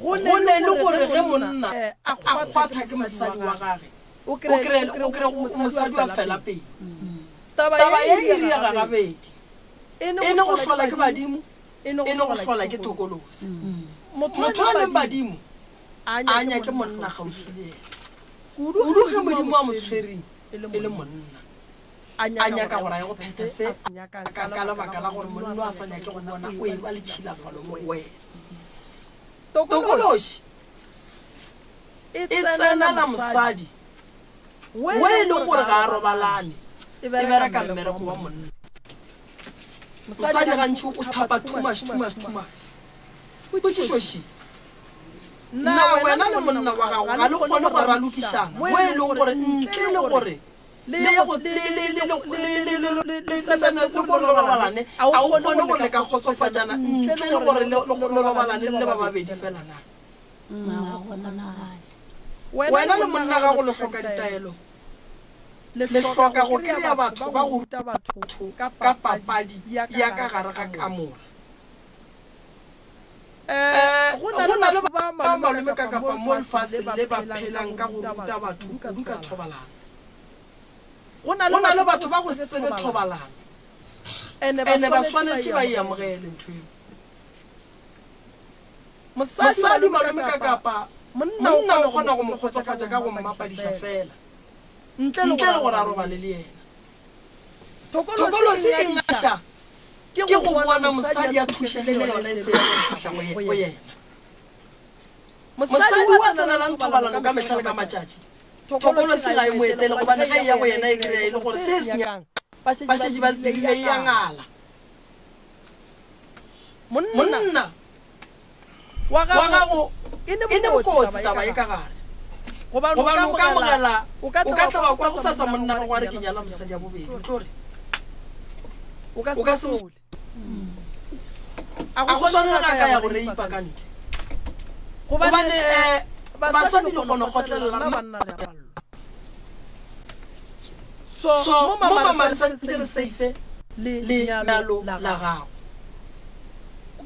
go ne le gore ge monna a kgwatha ke mosadi wa gage o kry mosadi wa fela pele taba ye e riega gabedi e ne go hlola ke badimo e ne go hlola ke tokolosi motho a leng badimo a nyake monna gausi le ena kudu ge modimo a mo tshwereng e le monna a nyaka gore a ye go pheta se ka lebaka la gore monna a sa nyake go bona o eba le tšhilafalo mo wena tokološi e tsenela mosadi we e leng gore ga a robalane e bereka mmereko wa monna mosadi gantši o thapa too much potšišoši nna wena le monna wa gago ga le kgone go ralokišana we e leng gore ntle le gore robalane a o kgone gore le ka kgotsofatšana ntle le gore le robalane le ba babedi fela na wena le monna gago le hloka ditaelo le hloka go kry-a batho ba go ruta batho ka papadi ya ka gare ga kamora go na le ba malome ka kapa mo lefatsheng le ba phelang ka go ruta batho kudu ka thobalano go na le batho ba go se tsebe thobalano ene ba swanetse ba iamogele ntho eo mosadi malome ka kapa monna o kgona go mo kgotsofatša ka go mmapadiša fela ntle le gore a robale le yena tokolosi e ngaša ke go bona mosadi a thušegile yona e se fitlha go yena mosadi wa tsenelang thobalano ka metlha le ka matšatši tokolosi ga e mo etele gobane ga e ya go yena e kry-a e le gore se se nyakang ba šetše ba dirile e ya ngala monna wa gago e ne bokotsi taba e ka gare gobane o ka mogela o ka tloga kwa go sasa monna ga go a re ke nyala mosadi ya bobedi tlore o ka se a go swana ka ya gore ipa ka ntle gobane basadi le gone gotlelela rena banna re a pallo so mo mama re santse re safe le lenyalo la gago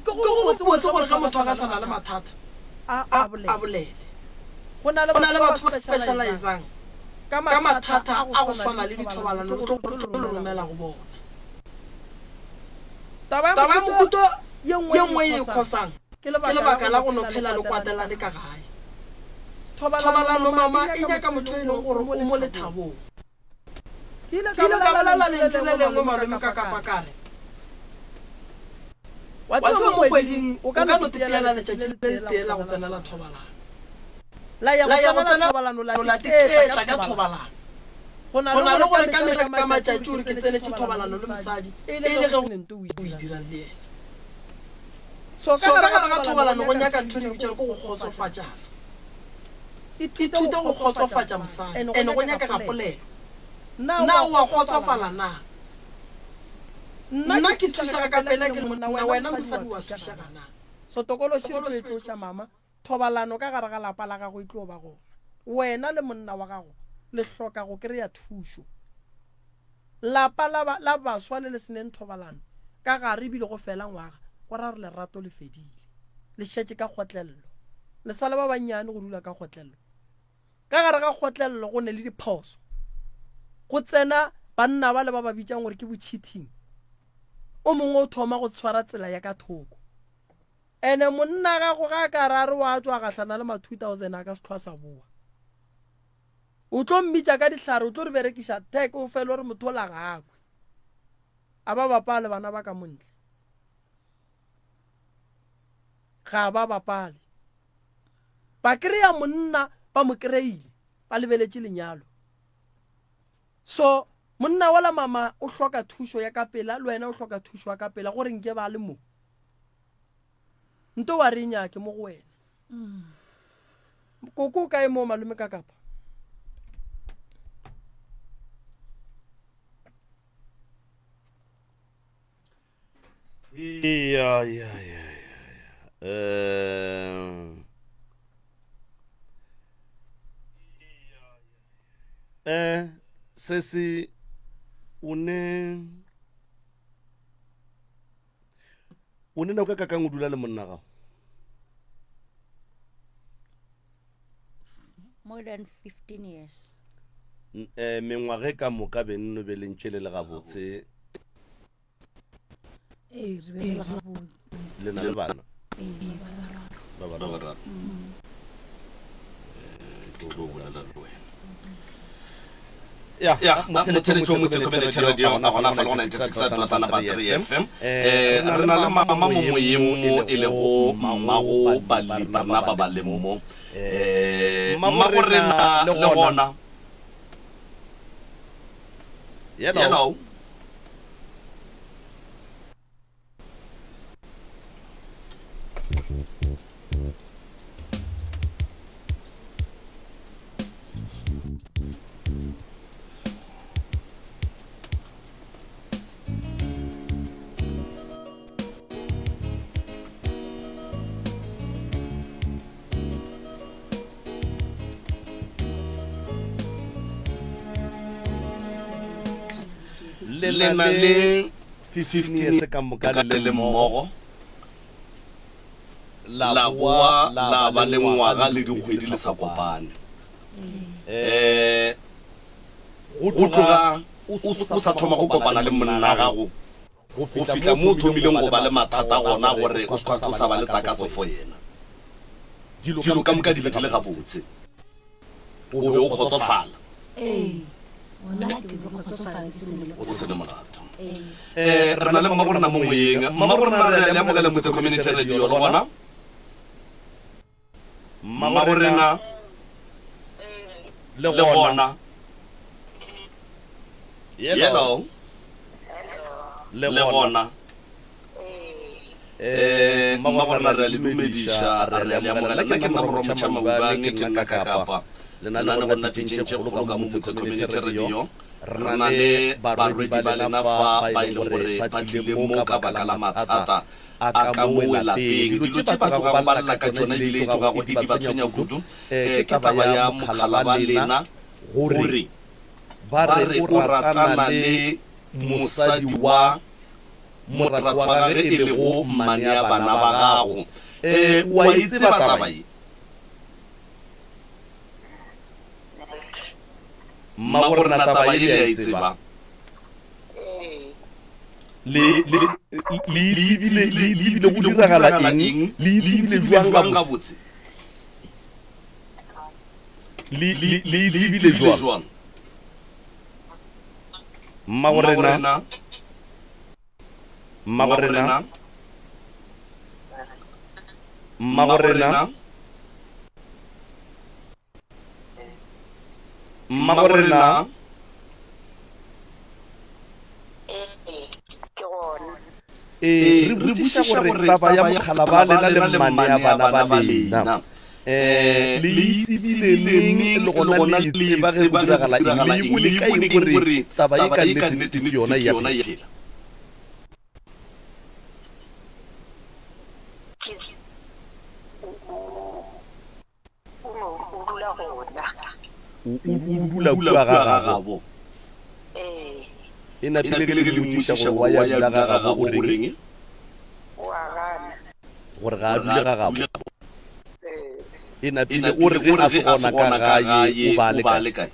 ke go botse gore ka motho a ka tlhana le mathata a bolele go na le batho ba specializang ka mathata a go swana le dithobalano le tlo romela go bona taba mokuto ye nngwe e khosang ke lebaka la go no phela le kwatela le ka gae thobalano mama e nyaka motho e leng gore o mo lethabong ile ka bolela lentswe le lengwe malome ka kapakare wa tswa mo kweding o ka no tepela letšatši le tela go tsenela thobalano la ya go tsena thobalano la tetla ka thobalano go na le gore ka mera ka matšatši o re ke tsenetse thobalano le mosadi e le ge o nente o e dira le yena so ka ga thobalano go nyaka ntho di bitšela ko go khotsofatsana ithute go khotsofatsa mosadi ene go nyaka ga polelo na wa khotsofala na nna ke thusa ka pela ke monna wena mosadi wa thusa kana so tokolo shilo e tlosha mama thobalano ka gare ga lapa la gago e tlo ba gona wena le monna wa gago le hloka go kreya thušo lapa la baswa le seneng thobalano ka gare bile go fela ngwaga go ra re lerato le fedile le šetse ka kgotlello le sala ba banyane go dula ka kgotlello ka gare ga kgotlello go ne le diphoso go tsena banna ba le ba ba bitsang gore ke bo cheating o mongwe o thoma go tshwara tsela ya ka thoko ene monna ga go ga karare wa tswa gahlana le ma 2000 a ka se tlhwa boa o tlo mmitša ka dihlare o tlo re berekisa tek o fela gore motho la gagwe a ba bapale bana ba ka montle ga ba bapale ba kreya monna ba mo kreile ba lebeletše lenyalo so monna wala mama o hloka thušo ya ka pela le wena o hloka thušo ya ka pela gore nke ba le mo nto wa re nyake mo go wena koko ka e mo malome ka kapa ya sesi o ne na ka kakang o dula le monna gago more than 15 years mengwage ka moka be nno be lentše le gabotse le na le bana ba bararo ya motseletšo community radio na gona fa 96.3 FM re na le mama mo moyemo e le go mmago balipana ba ba le mo mama go rena le gona hello le na le 15 years ka moka le mmogo la boa la ba le ngwaga le dikgwedi le sa kopane go tloga o sa thoma go kopana le monna gago go fitla mo thomileng go ba le mathata gona gore o ska tlosa ba le takatso fo yena dilo ka moka di le gabotse o be o kgotsofala o se le molato re na le mama borena mo moyeng mama borena re le amogela motse community radio le gona mama borena le gona hello le gona mama borena re le dumediša re le amogela ke nna boroma tša maubane ke nna ka kapa lenane go nna tšintše kgolo ka motse community radio re na le barwedi ba lena fa ba ile gore ba tlile mo ka baka la mathata a ka mo lapeng dilo tše ba go balla ka tsona ebile go ga go di ba tshwenya kudu ke taba ya mogala ba lena gore ba re o ratana le mosadi wa moratwa wa gage e le go mmane ya bana ba gago wa itse ba taba e mma gore na taba e le a itse ba le tsebile go diragala eng le tsebile jwang ga botse le tsebile jwang mma gore na re bušiša gore taba ya mogala ba lena le mmane ya bana ba lena le itsebile neng le gona le tseba ge go diragala eng le e bole ka eng gore taba e ka nnete ke yona ya phela o dula kua ga gabo e napile ke le motiša gore wa ya dula ga gabo o reng gore ga a dule ga gabo e napile o re ge a se gona ka gae o ba le kae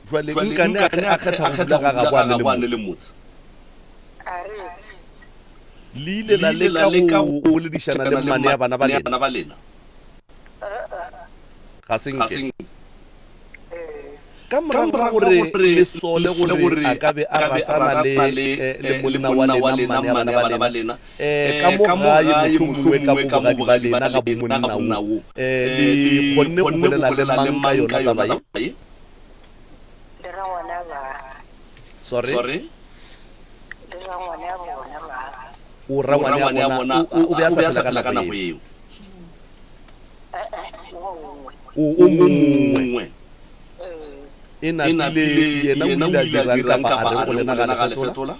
jwale nkane a kgetha go dula ga gabo a ne le motse le ile la leka go boledišana le mmane ya bana ba lena ga senke ka morago gore le sole gore a ka be a ratana le molena wa lena mmane ya bana ba lena ka mo gae mohlomongwe ka bogadi ba lena ga bomonna wo le kgonne go bolela le mang ka yona taba e sorry o ra ngwane ya bona o be a sa phela ka nako eo o mongwe e napile yena o ile a dirang kapa a re go lena ga le fetola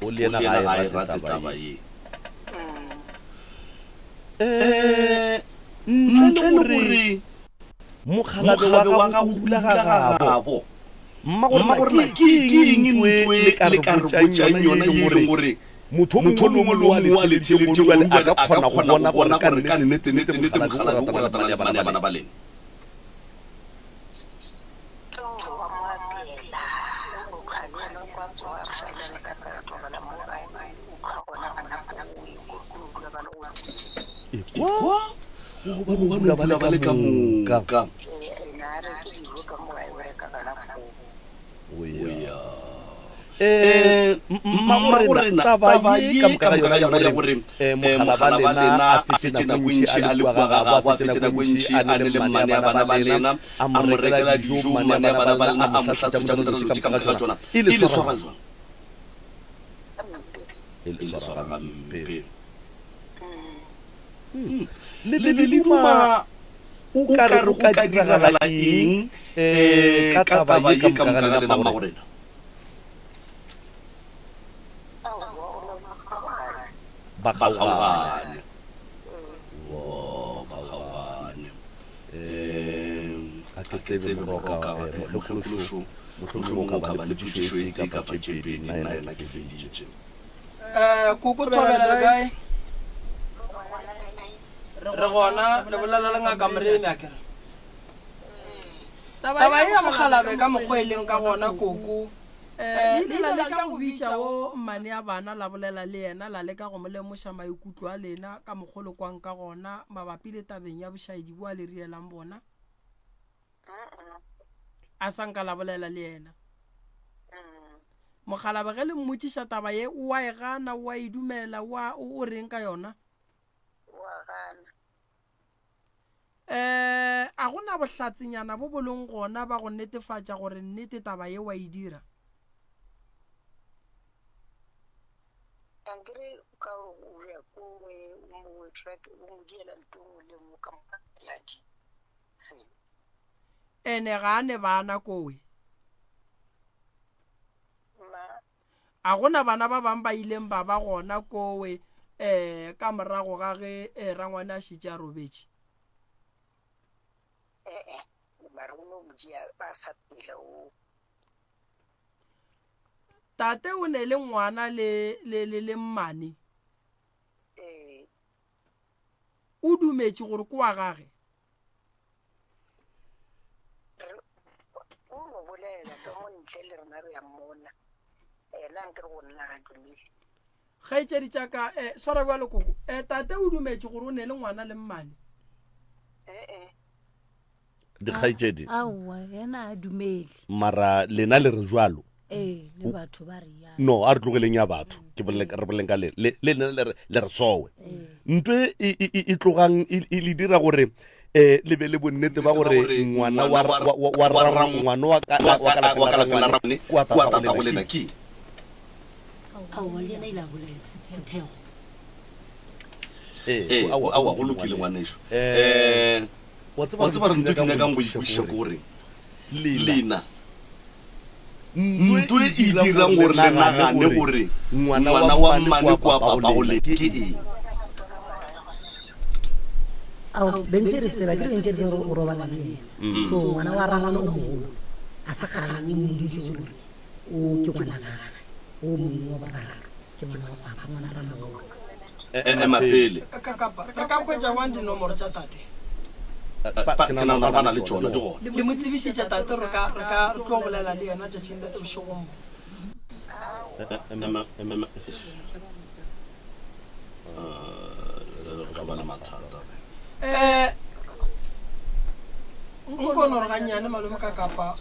o le yena ga e rate taba e ntle le gore mogalabe wa ga o dula ga gabo mma gore ke eng ntwe le ka re botsang yona e leng gore motho mongwe le wa letšeng mo jwale a ka kgona go bona gore ka nnete mogalabe o ratana le bana ba lena ba le ka moka gore taba ye ka moka yona ya gore mogala ba lena a fetse nako ntši a le kwa gagabo a fetse nako ntši a ne le mmane ya bana ba lena a mo rekela dijo mmane ya bana ba lena a mo hlatsa tšatši ka moka tsona e le swara jwang e le swara gampe le duma o ka re o ka diragala eng ka taba ye ka moka ga lena mma gorena ba kgaogane a ke tsebe moroka motlhokološo motlhomongwe ka ba le pušišo e kapa tšepedi nna yena ke feditše koko tobela kae re gona le bolela le ngaka moremi a kere taba e ya mogalabe ka mokgwa e leng ka gona koko le la ka go bitša o mmane ya bana la bolela le yena la leka go mo lemoša maikutlo a lena ka mogolo kwang ka gona mabapi le tabeng ya bošaedi bo a le rielang bona a sanka la bolela le yena mogalabe ge le mmotšiša taba ye wa e gana wa e dumela o reng ka yona a gona bohlatsinyana bo boleng gona ba go netefatša gore nnete taba ye wa e dira Angre ka ure ko mo track mo diela ntong le mo ka ladi se ene ga ne bana kowe ma a gona bana ba bang ba ileng ba gona kowe ka morago ga ge rangwane a šitše a robetše ba re no bdia ba sa pila o tate o ne le ngwana le mmane o dumetše gore ke wa gage o mo bolela ka mo ntle le rena re ya mmona la nkere go nna ga dumile kgaetšedi tša ka swara bjalo koko tate o dumetše gore o ne le ngwana le mmane dikgaetšedi aowa yena a dumele mara lena le re jalo le batho ba re ya no a re tlogeleng ya batho ke re boleng ka le lena le re sowe ntwe e tlogang e le dira gore le be le bonnete ba gore ngwana ngwana wa kalakalaramone kwa tata go lena ke aowa le yena ile a bolela theo awa go lokile ngwaneso wa tseba re ntse ke nyakang go ipuša gore lena ntwe e dirang gore le nagane gore ngwana wa mmane kwa papa go le ke eng ao bentse re tseba ke bentse re o robala le yena so ngwana wa rangwana o mogolo a se kgang o moditse gore o ke ngwana gage o mongwe wa boraro ke ngwana wa papa ngwana ra mogolo mapele re ka kwetša wan dinomoro tša tate ke nana ba na le tsona di gona le mo tsebišitša tate re tlo bolela le yena tšatšing le bošegong ga bana mathata nkono re gannyane malome ka kapa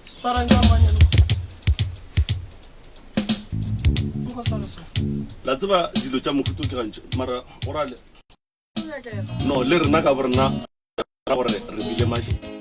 swarang jang banyane nko swara la tseba dilo tša mohuto ke gantše mara gorale no le rena ka borena gore re bile mašwi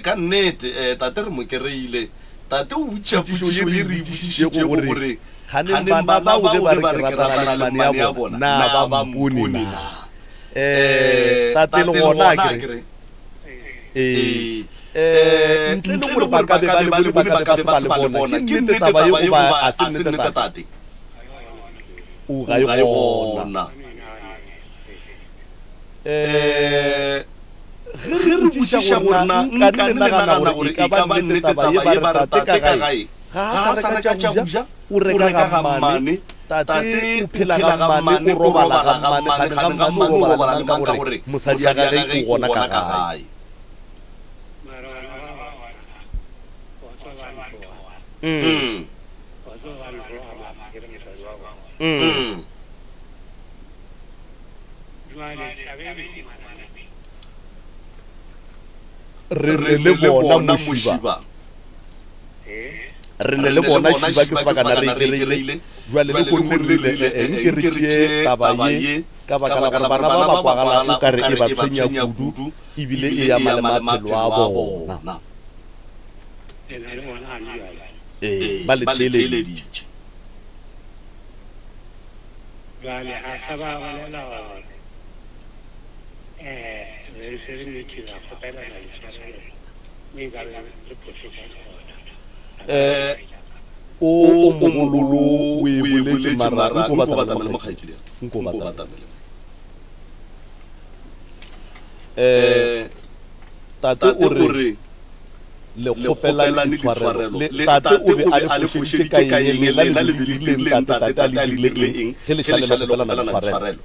ka nnete tate re mo kereile tate o botša potšišo ye re botsišitšego gore ganeng bana bao ge ba re ke ratana le mane ya bona na ba mpone na tate le gona kere ntle le gore ba ka be ba le bone ba ka se ba le bona ke nnete taba ye goba a se nnete tate o ga e gona ge re botšiša gorena nka nne nagana gore e ka ba nnete taba ye ba re tate ka gae ga a sa reka tša go ja o reka ga mmane tate o phela ga mmane o robala ga mmane ga mmane o robala le mang ka gore mosadi ya gage o gona ka gae re le bona moshiba re ne le bona shiba ke sebakana re ikereile jwale le go nne nke re tšee taba ye ka baka la gore bana ba ba kwagala o ka re e ba tshwenya kudu ebile e ya male maphelo a bona ba le tšeeleditše jwale a sa ba bolela gore re se re metšhila kgopelana leswarelo mme ka re posetša sona o mogololo o e boletše mara nko batamele mokgaetšile nko batamele tate o re le kgopelane ditshwarelo tate o be a le fošeditše ka eng lela le dirileng tate a le dirile eng ge le šale le kgopelana ditshwarelo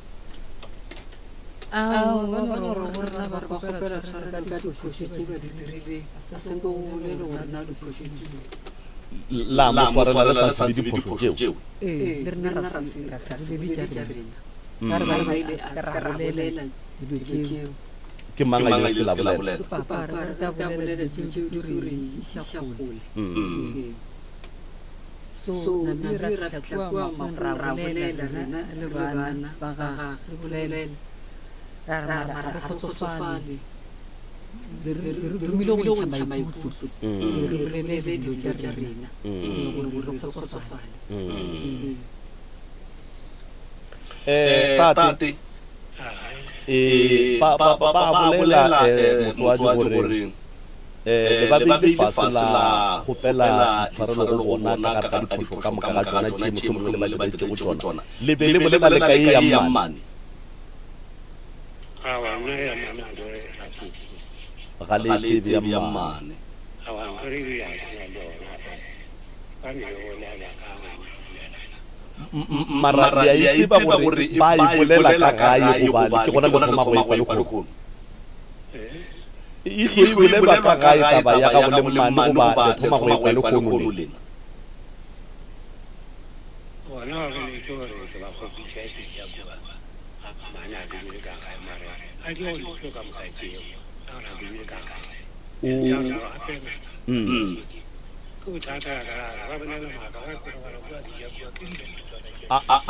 la moswarela le sa sebe diphošo tšeo ke mang a ile la bolela so na ra tlatlwa ra bolela le bana ba ga re bolela ra fotsofale re dumile go ntsha maikutlo re bolelele dilo tša rena gore re fotsofale tate ba bolela motswadi gore le ba beile fase la kgopela tshwarelo go bona ka gare ga diphošo ka moka ga tsona tše motlho mongwe le ba lebaditše go tsona le be le bolela le ka e ya mmane ga le tsebe ya mmane mara ya itseba gore ba e bolela ka gae gobane ke gona methoma go ekwa le kgono e tlo e bolela ka gae taba ya ga bole mmane goba methoma go ekwa le kgono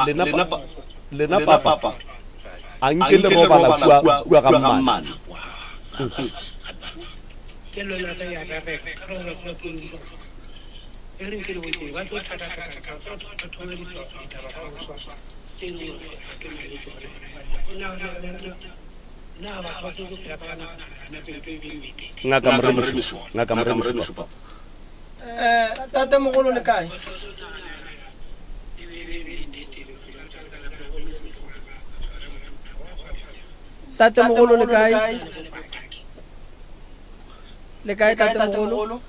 lena lena papa a nke le robala kua ga mmane ngaka moremišo papa tate mogolo le kae tate mogolo le kae tate mogolo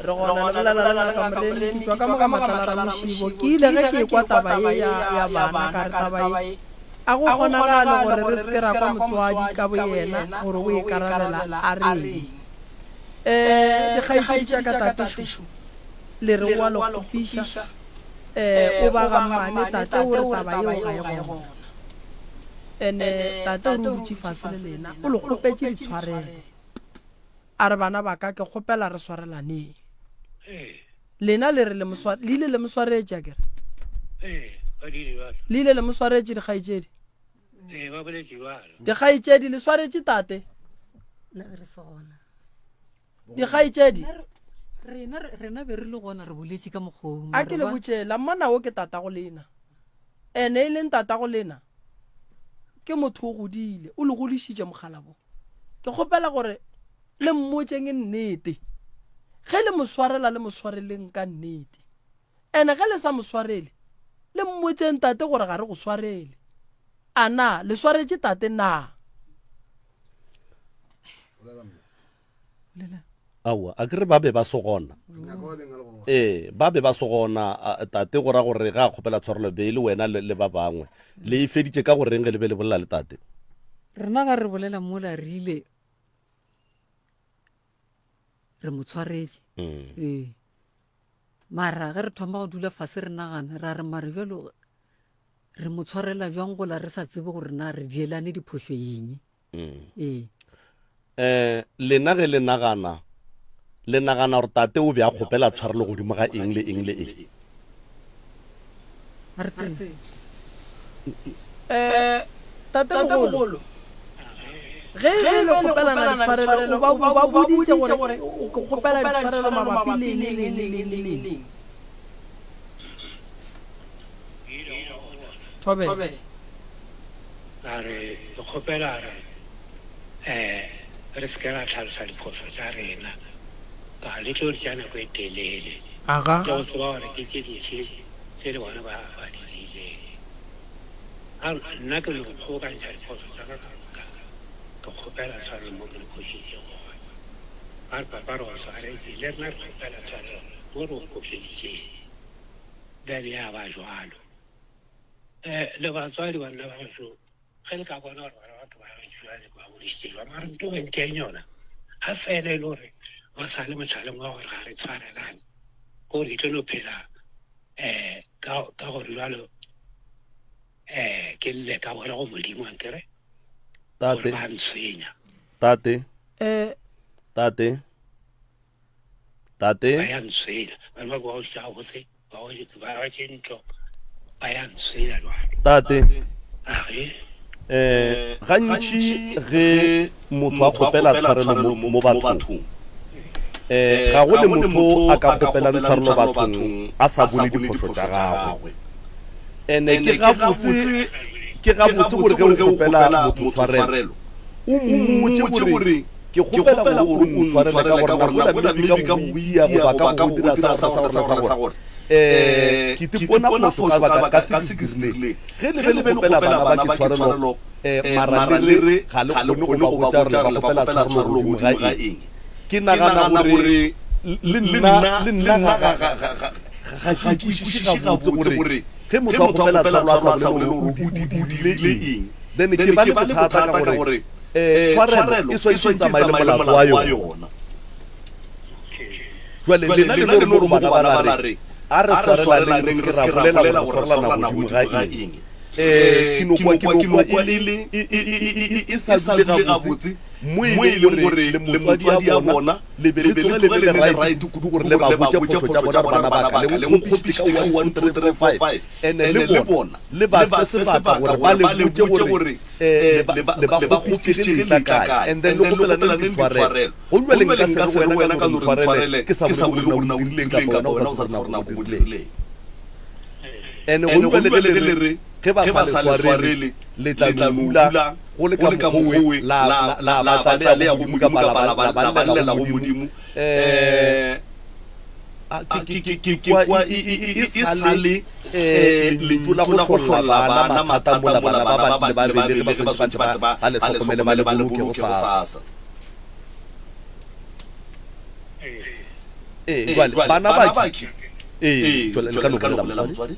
re gona la ka moremi tswa ka moka matlala ra mošibo ke ile ge ke kwa taba ye ya bana ka re taba ye a go kgonagale gore re seke ra kwa motswadi ka bo yena gore o e karabela a reng dikgaetšedi tša ka tatešo le re wa le kgopiša o ba ga mmane tate o re taba yeo ga e gona ande tate o re dutše fase le lena o le kgopetše ditshwarelo a re bana ba ka ke kgopela re swarelaneng lena le ile le moswaretše akere le ile le moswaretše dikgaetšedi ba boletše jalo dikgaitsedi le swaretse tate nna be re se gona dikgaitsedi rena be re le gona re boletše ka mokgong a ke le botšela mmana o ke tata go lena ene e leng tata go lena ke motho o godile o le godišitše mogalabo ke kgopela gore le mmotšeng e nnete ge le moswarela le moswareleng ka nnete ene ge le sa moswarele le mmotšeng tate gore ga re go swarele a na le swaretše tate na aowa a kere ba be ba se gona ba be ba se gona tate go ra gore ga a kgopela tshwarelo be le wena le ba bangwe le e feditše ka goreng ge le be le bolela le tate rena ga re bolela mola re ile re mo tshwaretše mara ge re thoma go dula fase re nagana ra re mare bjalo re mo tshwarela bjang gola re sa tsebe gore na re dielane diphošo eng lena ge le nagana gore tate o be a kgopela tshwarelo godimo ga eng le eng le eng tate mogolo ge le kgopelana ditshwarelo ba boditše gore o kgopela ditshwarelo mabapi le Tobe. a re ke kgopela re se ke ra tlhalosa diphoso tša rena ka le tlo tša nako e telele ke go tseba gore ke tše dife tše le bona ba di dileng nna ke le go kgobokantšha diphoso tša ka ke kgopela tshwarelo mo ke le kgošitše gore ba re papa re go swaretse le rena re kgopela tshwarelo mo re go kgošeditšeng bjale ya ba jalo le batswadi banna ba gaso ge le ka bona gore bana batho ba gajuale ba bodisitše jwa mare nto benteng yona ga fela e le gore ba sa le motlhaleng wa gore ga re tshwarelane gore ke tlo no phela ka gore jalo ke lle ka bona go modimo ankere gore ba ntshwenya tate ba ya ntshwenya bana ba kwa go tša botse ba ba tše ntlo ba ya ntshwenya jwalo tate gantši ge motho a kgopela tshwarelo mo bathong ga go le motho a ka kgopelang tshwarelo bathong a sa bone diphoso tša gagwe ene ke gabotse gore ge o kgopela motho tshwarelo o mmotse gore ke kgopela gore o ntshwarele ka gore nako maybe ka buia goba ka go dira sa gore ke tipona phoso ka baka ka se dirile ge le be le kgopela bana ba ke tshwarelo mara le re ga le kgone go ba botsa gore le kgopela tshwarelo godimo ga eng ke nagana gore le nna ga ke kwešiše gabotse gore ge motho a kgopela tshwarelo a sa bolele gore o dile eng then ke ba le bothata ka gore tshwarelo e swanetse tsamaye le molato wa yona jwale lena le no re bana ba re a re swarelaneng re se ra bolela gore swarelana godimo ga eng ke nokwa e sa dile gabotse mo e leng gore le motswadi ya bona le be le tlogele le right kudu gore le ba botse phoso tša bona bana ba ka le nkgopiše ka 1335 ene le bona le ba fe sebaka gore ba le botse gore le ba kgopiše le kae and then le kgopelane le ditshwarelo go jwale nka se re wena ka no tshwarele ke sa bolele gore na o dirileng ka bona o sa tsena go dirileng ene go jwale le re ge ba sa le tshwarele le tla dula go le ka mogowe la batlale ya godimo ka balalela go modimo ke kwa e sale lentšu la go hlola bana mathata mola bana ba babedi ba santse ba le tlhokomele ba le boloke go sasa bana baki jwale le ka no bolela motswadi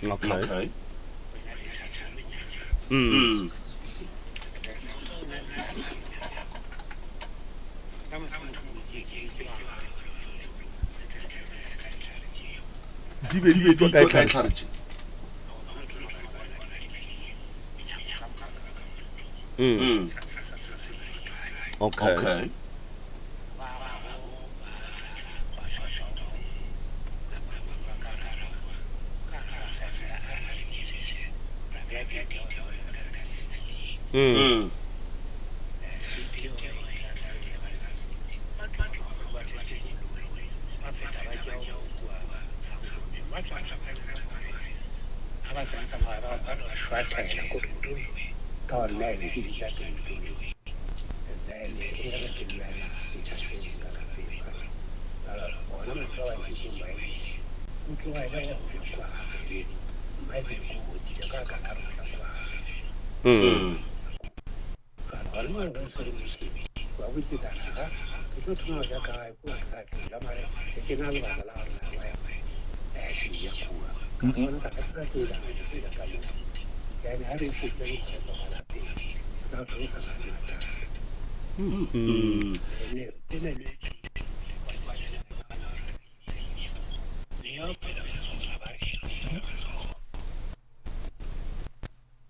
Okay. Di be di ka tlharetše Okay.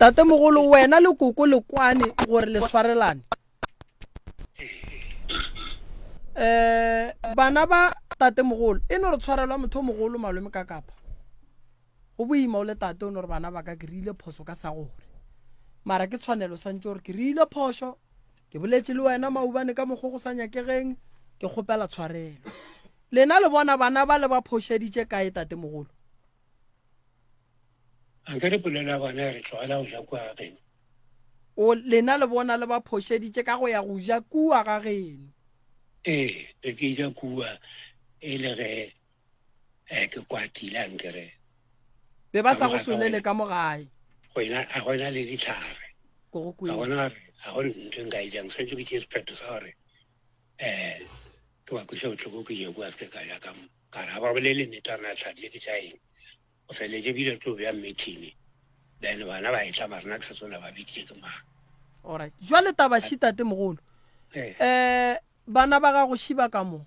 tate mogolo wena le koko le kwane gore le swarelane bana ba tate mogolo e no re tshwarelwa motho mogolo malome ka kapa go boima o le tate o no re bana ba ka ke rile phoso ka sa gore mara ke tshwanelo sa ntse gore ke rile phoso ke boletse le wena maubane ka mogo go sa nyakegeng ke kgopela tshwarelo lena le bona bana ba le ba phošeditše kae tate mogolo anke re polela bana re tloela go ja kwa geno o lena le bona le ba phošeditše ka go ya go ja kua ga geno re ke ja kua e le ge ke kwatile ankere be ba sa go solele ka mo gae a gona le ditlhare ga gona ga go ntho nka e jang sentse ke tšee sephetho sa gore ke ba kweša botlhoko ke je kua se ke ka ja ka mo ka re ga ba bolele netana tlhadile ke tša eng o feletse bile tlo bja meeting then bana ba e tla marena ke sa tsona ba bitse ke mang alright jwale tabaši tate mogolo bana ba ga go šiba ka mo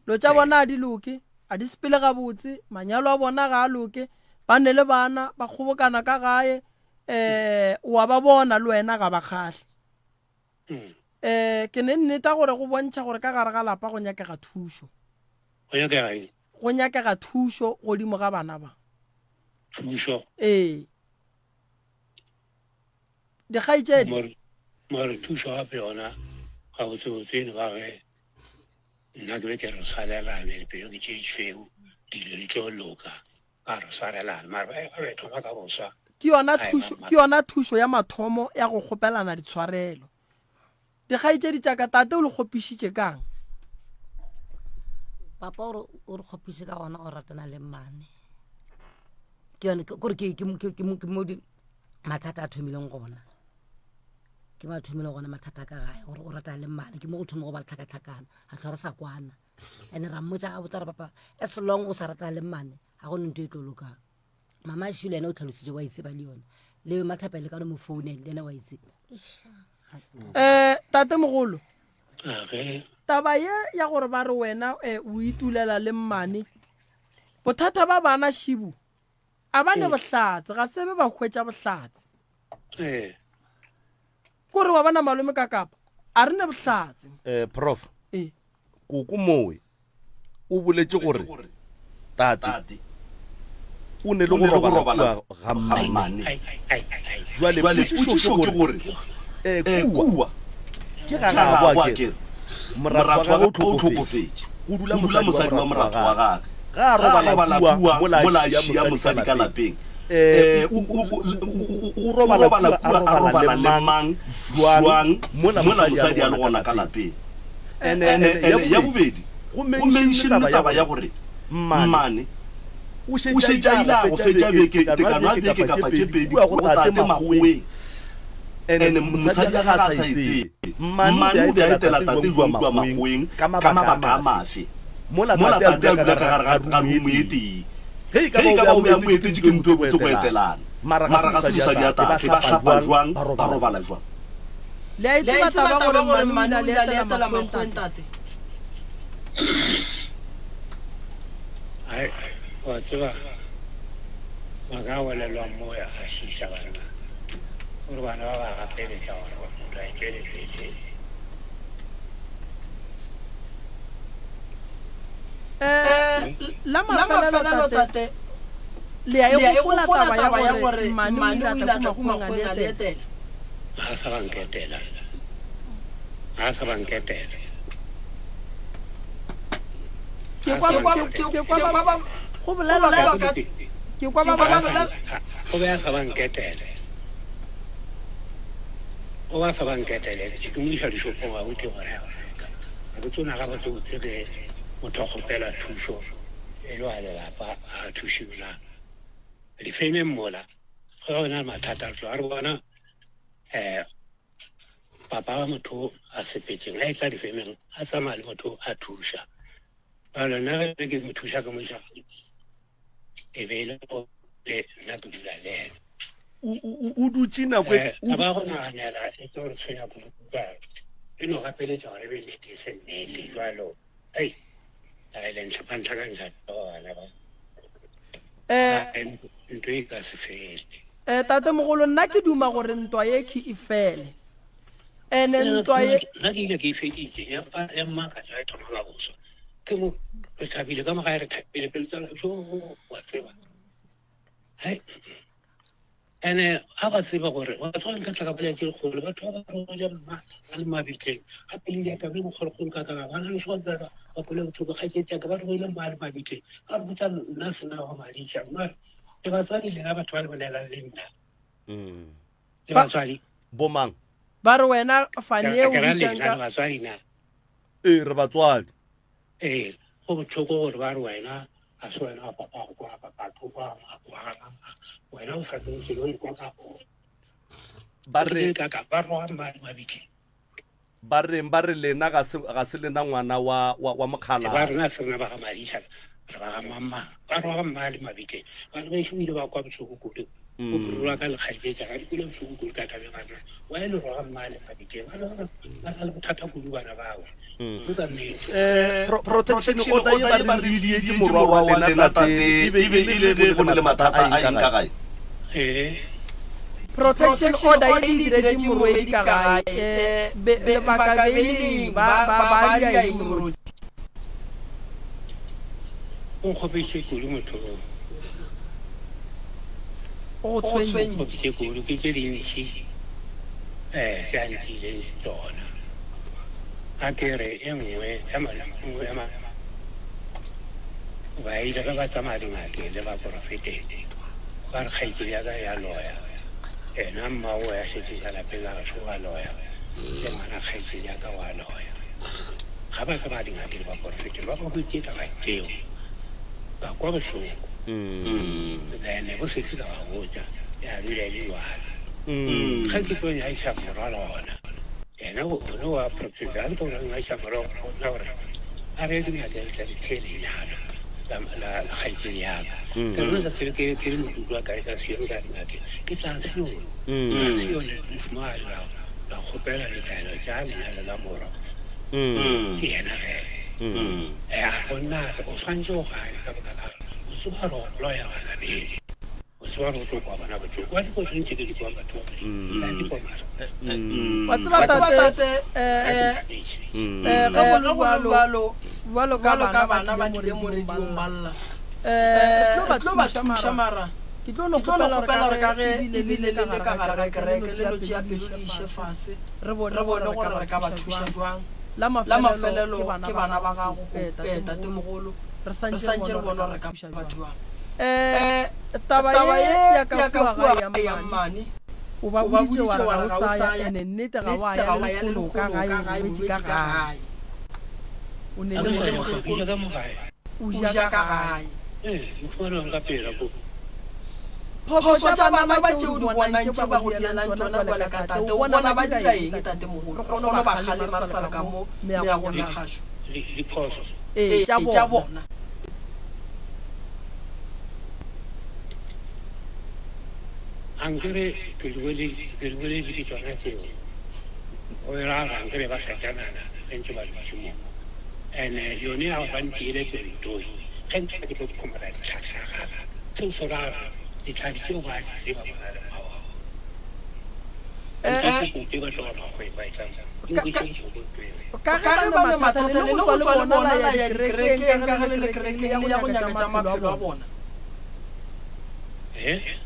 lo tša bona a di loke a di sepele gabotse manyalo a bona ga a loke ba ne le bana ba kgobokana ka gae wa ba bona le wena ga ba kgahle ke ne nneta gore go bontšha gore ka gare ga lapa go nyakega thušo go nyakega thušo godimo ga bana ba thušo dikgaitšedi mare thušo gape yona ga botsebotsene ba ge nna ke be ke re swarelane dipelo ke tše ditšweu dilo di tlo loka ka re swarelane mare ba be thoma ka boswa ke yona thušo ya mathomo ya go kgopelana ditshwarelo dikgaitšedi tša ka tate o le kgopišitše kang papa o re kgopiše ka gona o ratana le mmane ke yone kore ke mo mathata a thomileng gona ke ba thomile gona mathata ka gae gore o rata le mmane ke mo go thoma go ba tlhakatlhakana a tlhwa re sa kwana ande ra mmotsa a botsa re papa as long o sa rata le mmane ga go nento e tlo lokang mama a šilo ena o tlhalositše wa itse ba le yone le mathapele ka no mo founeng le ena wa itse tate mogolo taba ye ya gore ba re wena o itulela le mmane bothata ba bana šibu a ba ne bohlatse ga sebe ba hwetša bohlatse kore wa bana malome ka kapa a re ne bohlatse prof koko mowe o boletse gore tate o ne le go robala ga mmane jwale potšišo ke gore kua ke ga ga boa ke moratho wa go tlhokofetše o dula mosadi wa moratho wa gage ga a robala kua mola ya mosadi ka lapeng o robala le mang jwang mola mosadi a le gona ka lapeng ya bobedi go menšene taba ya gore mmane o šetša ile a go fetša beke tekano ya beke kapa tše pedi o tate magoeng ene mosadi a ga a sa etsebe mmane o be a etela tate jwa magoeng ka mabaka a mafe mola tate a dula ka gare ga rumo e teng ge e ka ba o beya moetetše ke ntho e botse go etelana mara ga se mosadi a tate ba hlapa jwang ba robala jwang le a itseba taba gore mmane o ile a etela magoeng tate wa tseba ba ka walelwa mo ya a šiša bana gore bana ba ba gapeletša gore ra ke le pele la mafelelo tate le a e gopola taba ya gore mane o ile a tla kuma a le etela a sa banketela ke kwa go bolela ka ke kwa ba o be a sa banketele o ba sa banketele ke mo isa dishopo wa o te gore a tsona ga ba tse ke motho go pela thuso e lo a lelapa a thusiwa le feme mola go ona mathata a re bona papa wa motho a sepetseng a etsa di femeng a tsamaya le motho a thusa ba lona ke mo thusa ka mo isa e be le nna ke dula le o dutse nako ba go naganela e tlo re tshwenya go ba e no gapeletsa gore be le tse nnete jalo ai a le ntshapantsa ka ntsha bona ba ntwe ka se fele tate mogolo nna ke duma gore ntwa ye ke e fele ene ntwa ye nna ke ile ke e feditse ya mmaka ja e thoma ka boso ke mo re thabile ka magae re thabile pele tsala wa tseba hai ene ha ba tseba gore wa tswa nka tla ka pele ke kgolo batho ba ba ja mma le mabitleng ga pele ya ka be mo kgolo ka ba na le shotla ba pele go tloga ke tsa ka ba re ile mma le mabitleng ga re botsa nna sena go madi tsa mma e ba tswa le ga batho ba le bolela le nna e ba tswa bomang ba re wena fane e o ditsenka ba tswa ina re batswadi go botshoko gore ba re wena a se wena papa go kwa papa go kwa wena o sa se se lo kwa ka ba re ka ba ro ma mabiki ba re lena ga se lena ngwana wa mokhala ba re na se na ba ga madisa ba ga mama ba ro ga mali mabiki ba re se ile ba kwa botshoko kudu o rura ka le khaitsetsa ga dikule botshoko kudu ka tabe bana wa ile ro ga mali mabiki ba le bothata kudu bana bawo protection order ye ba re dietse morwa wa lena tate e be ile go le mathata a eng ka gae protection order e diretse morwedi ka gae be baka be ba dia e morwedi o khopetse go le motho o tshwenye ke go le ke dintsi se a ntile tsona a kere e nngwe ya ma ba ile ba tsamaya ngake le ba profetete ba re khaitse ya ga ya loya ena mmago ya setse ka lapeng la batho ba loya le mana khaitse ya ka wa loya ga ba tsamaya ngake le ba profetete ba go itse ka tšeo ka kwa bohloko ene go se ka go botsa ya le le wa ga ke tlo ya isa morala ona ena o no wa protection ko la isa moro na ora a re di ngate le tele ya la khaitse ya ka no da se ke mo dua ka ka se ka ngate ke transition le fuma la khopela le taelo ja le la moro ke ena a gona o tshwantse o ga ka ba ka o tsubaro lo ya bana be o tsubaro o kwa bana ba tlo kwa go ntse ke kwa batho la di bona wa tsaba tate walo ka bana ba tle mo re di mballa tlo ba shamara ke tlo no kopela re ka ge le ka gara ka reke le no tsia pelo di shefase re bone gore re ka ba thusa jwang la mafelelo ke bana ba ga go peta temogolo re santse re bona re ka ba jwang taba ye ya ka kwa ya mane o ba butse wa ga o sa ya ene nnete ga wa ya le go ka ga yo betse ka gae o ne le go ka mo gae o ja ka gae o fona ka pela go phoso tsa bana ba tšeo di bonang tše ba go dielang tsona kwa ka tate o bona ba dira eng tate mogolo re kgone ba kgale marsala ka mo me ya go na gasho di phoso tša bona ankere ke di di tsona tseo o ra ankere ba sekanana ntse ba ditšhomo ene yone a ba ntile ke ditoi kentse ke tlo komela tšhatšha tseo sora di tshaditse ba di se ba bona le mawa ka ba le mathata le go tswa le bona la ya dikerekeng ka le kerekeng ya go nyaka tsa maphelo a bona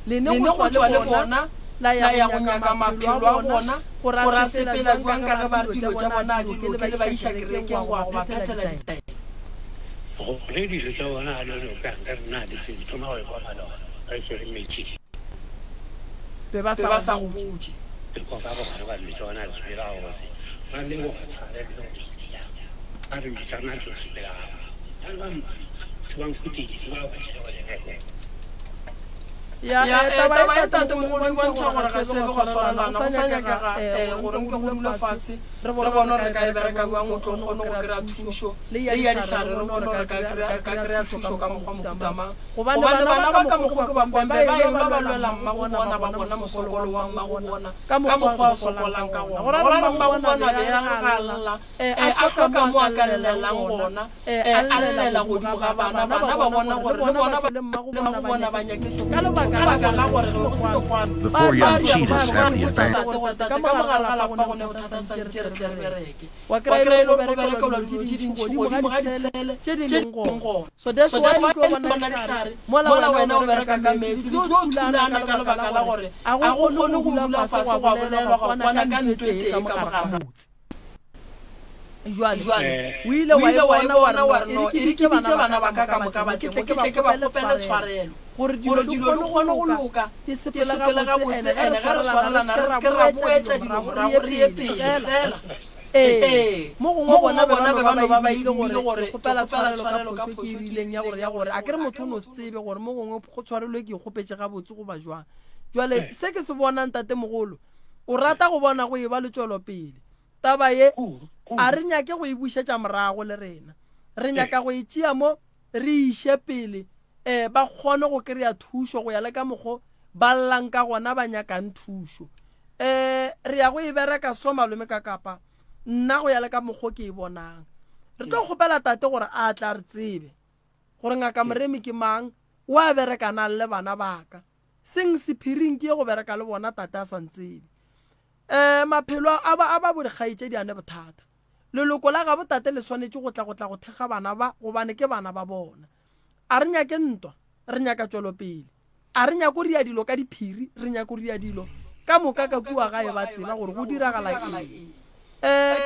le ne go tswa le bona la ya go nyaka maphelo a bona go ra sepela jwang ka ga ba dilo tsa bona di le ba isha kerekeng go ba phethela ditaelo go re dilo tsa bona a le ka nna di se tsoma go bona lo a se re metsi be ba sa go botse ko ka ba le tsona le spela go ba le go tsara le go ya a re tsana tso spela a ba tswang kuti di ba ba tsela le ya ba ta mo go bontsha gore ga se go swara go sa nyaka gore nke go dula fase re bona re ka e bereka bua motlo go no go kra thusho le ya ditlhare re bona re ka kra thusho ka mogwa mokutama go bana ba ka mogwa ke ba bombe ba e ba lwelang ba bona mosokolo wa ma go bona ka mogwa sokolang ka gona gore ba bona be ya galla a ka mo akarelelang bona a lela go di ga bana ba bona gore le bona ba le mmago bona ba nyake so ka The 4 young cheetahs have the advantage. So that's why mola wena o bereka ka metsi di tlo thulana ka lebaka la gore a go gone go dula fase go bolelwa go bona ka ntwe ka mogala jwale o ile wa bona wa no e ke bana ba ka moka ba ke ba gopela tshwarelo gore dilo di gone go loka di sepela ga botse ene ga re swarelana re se ra boetsa dilo ra go re epela mo gongwe bona ba ile gore gopela tshwarelo ka phoso ke ileng ya gore a kere motho o no se tsebe gore mo gongwe go tshwarelwe ke gopetse ga botse go ba jwang jwale se ke se bonang tate mogolo o rata go bona go e ba le tswelo pele taba ye a re nyake go e busetsa morago le rena re nyaka go e tšea mo re ishe pele ba kgone go kry-a thušo go ya le ka mokgo ba llang ka gona ba nyakang thušo re ya go e bereka so malome ka kapa nna go ya le ka mokgo ke e bonang re tlo kgopela tate gore a tla re tsebe gore ngaka moremi ke mang o a berekana le bana baka seng sephiring ke go bereka le bona tate a santsebe maphelo a ba bo dikgaitse di ane bothata leloko la ga botate le swanetse go tla go thega bana ba gobane ke bana ba bona a re nyake ntwa re nyaka tswelo pele a re nyako ria dilo ka diphiri re nyako ria dilo ka moka ka kua gae ba tseba gore go diragala eng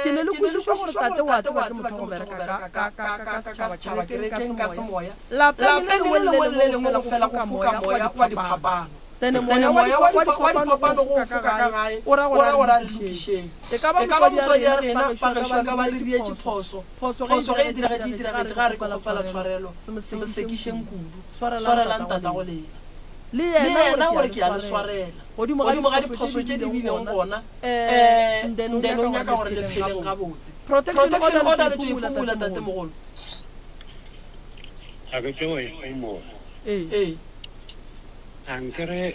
ke ne le kwishiswa gore tate wa tseba ke motho go bereka ka setšhaba kerekeng ka semoya lapeng le lengwe go fela go fuka moya kwa diphapano tene moya wa dipapano go fuka ka gae o ra gore lokišeng e ka ba motswadi ya rena fa ge shwa ka ba le dietse phoso ge e diragetse ga re ka fela tshwarelo se mo sekišeng kudu swarelang tata go lena le yena gore ke a le swarela godimo ga diphoso tse di bileng gona then o nyaka gore le pheleng ga botse protection order le tse iphomola tate mogolo a ke tlo e mo ankere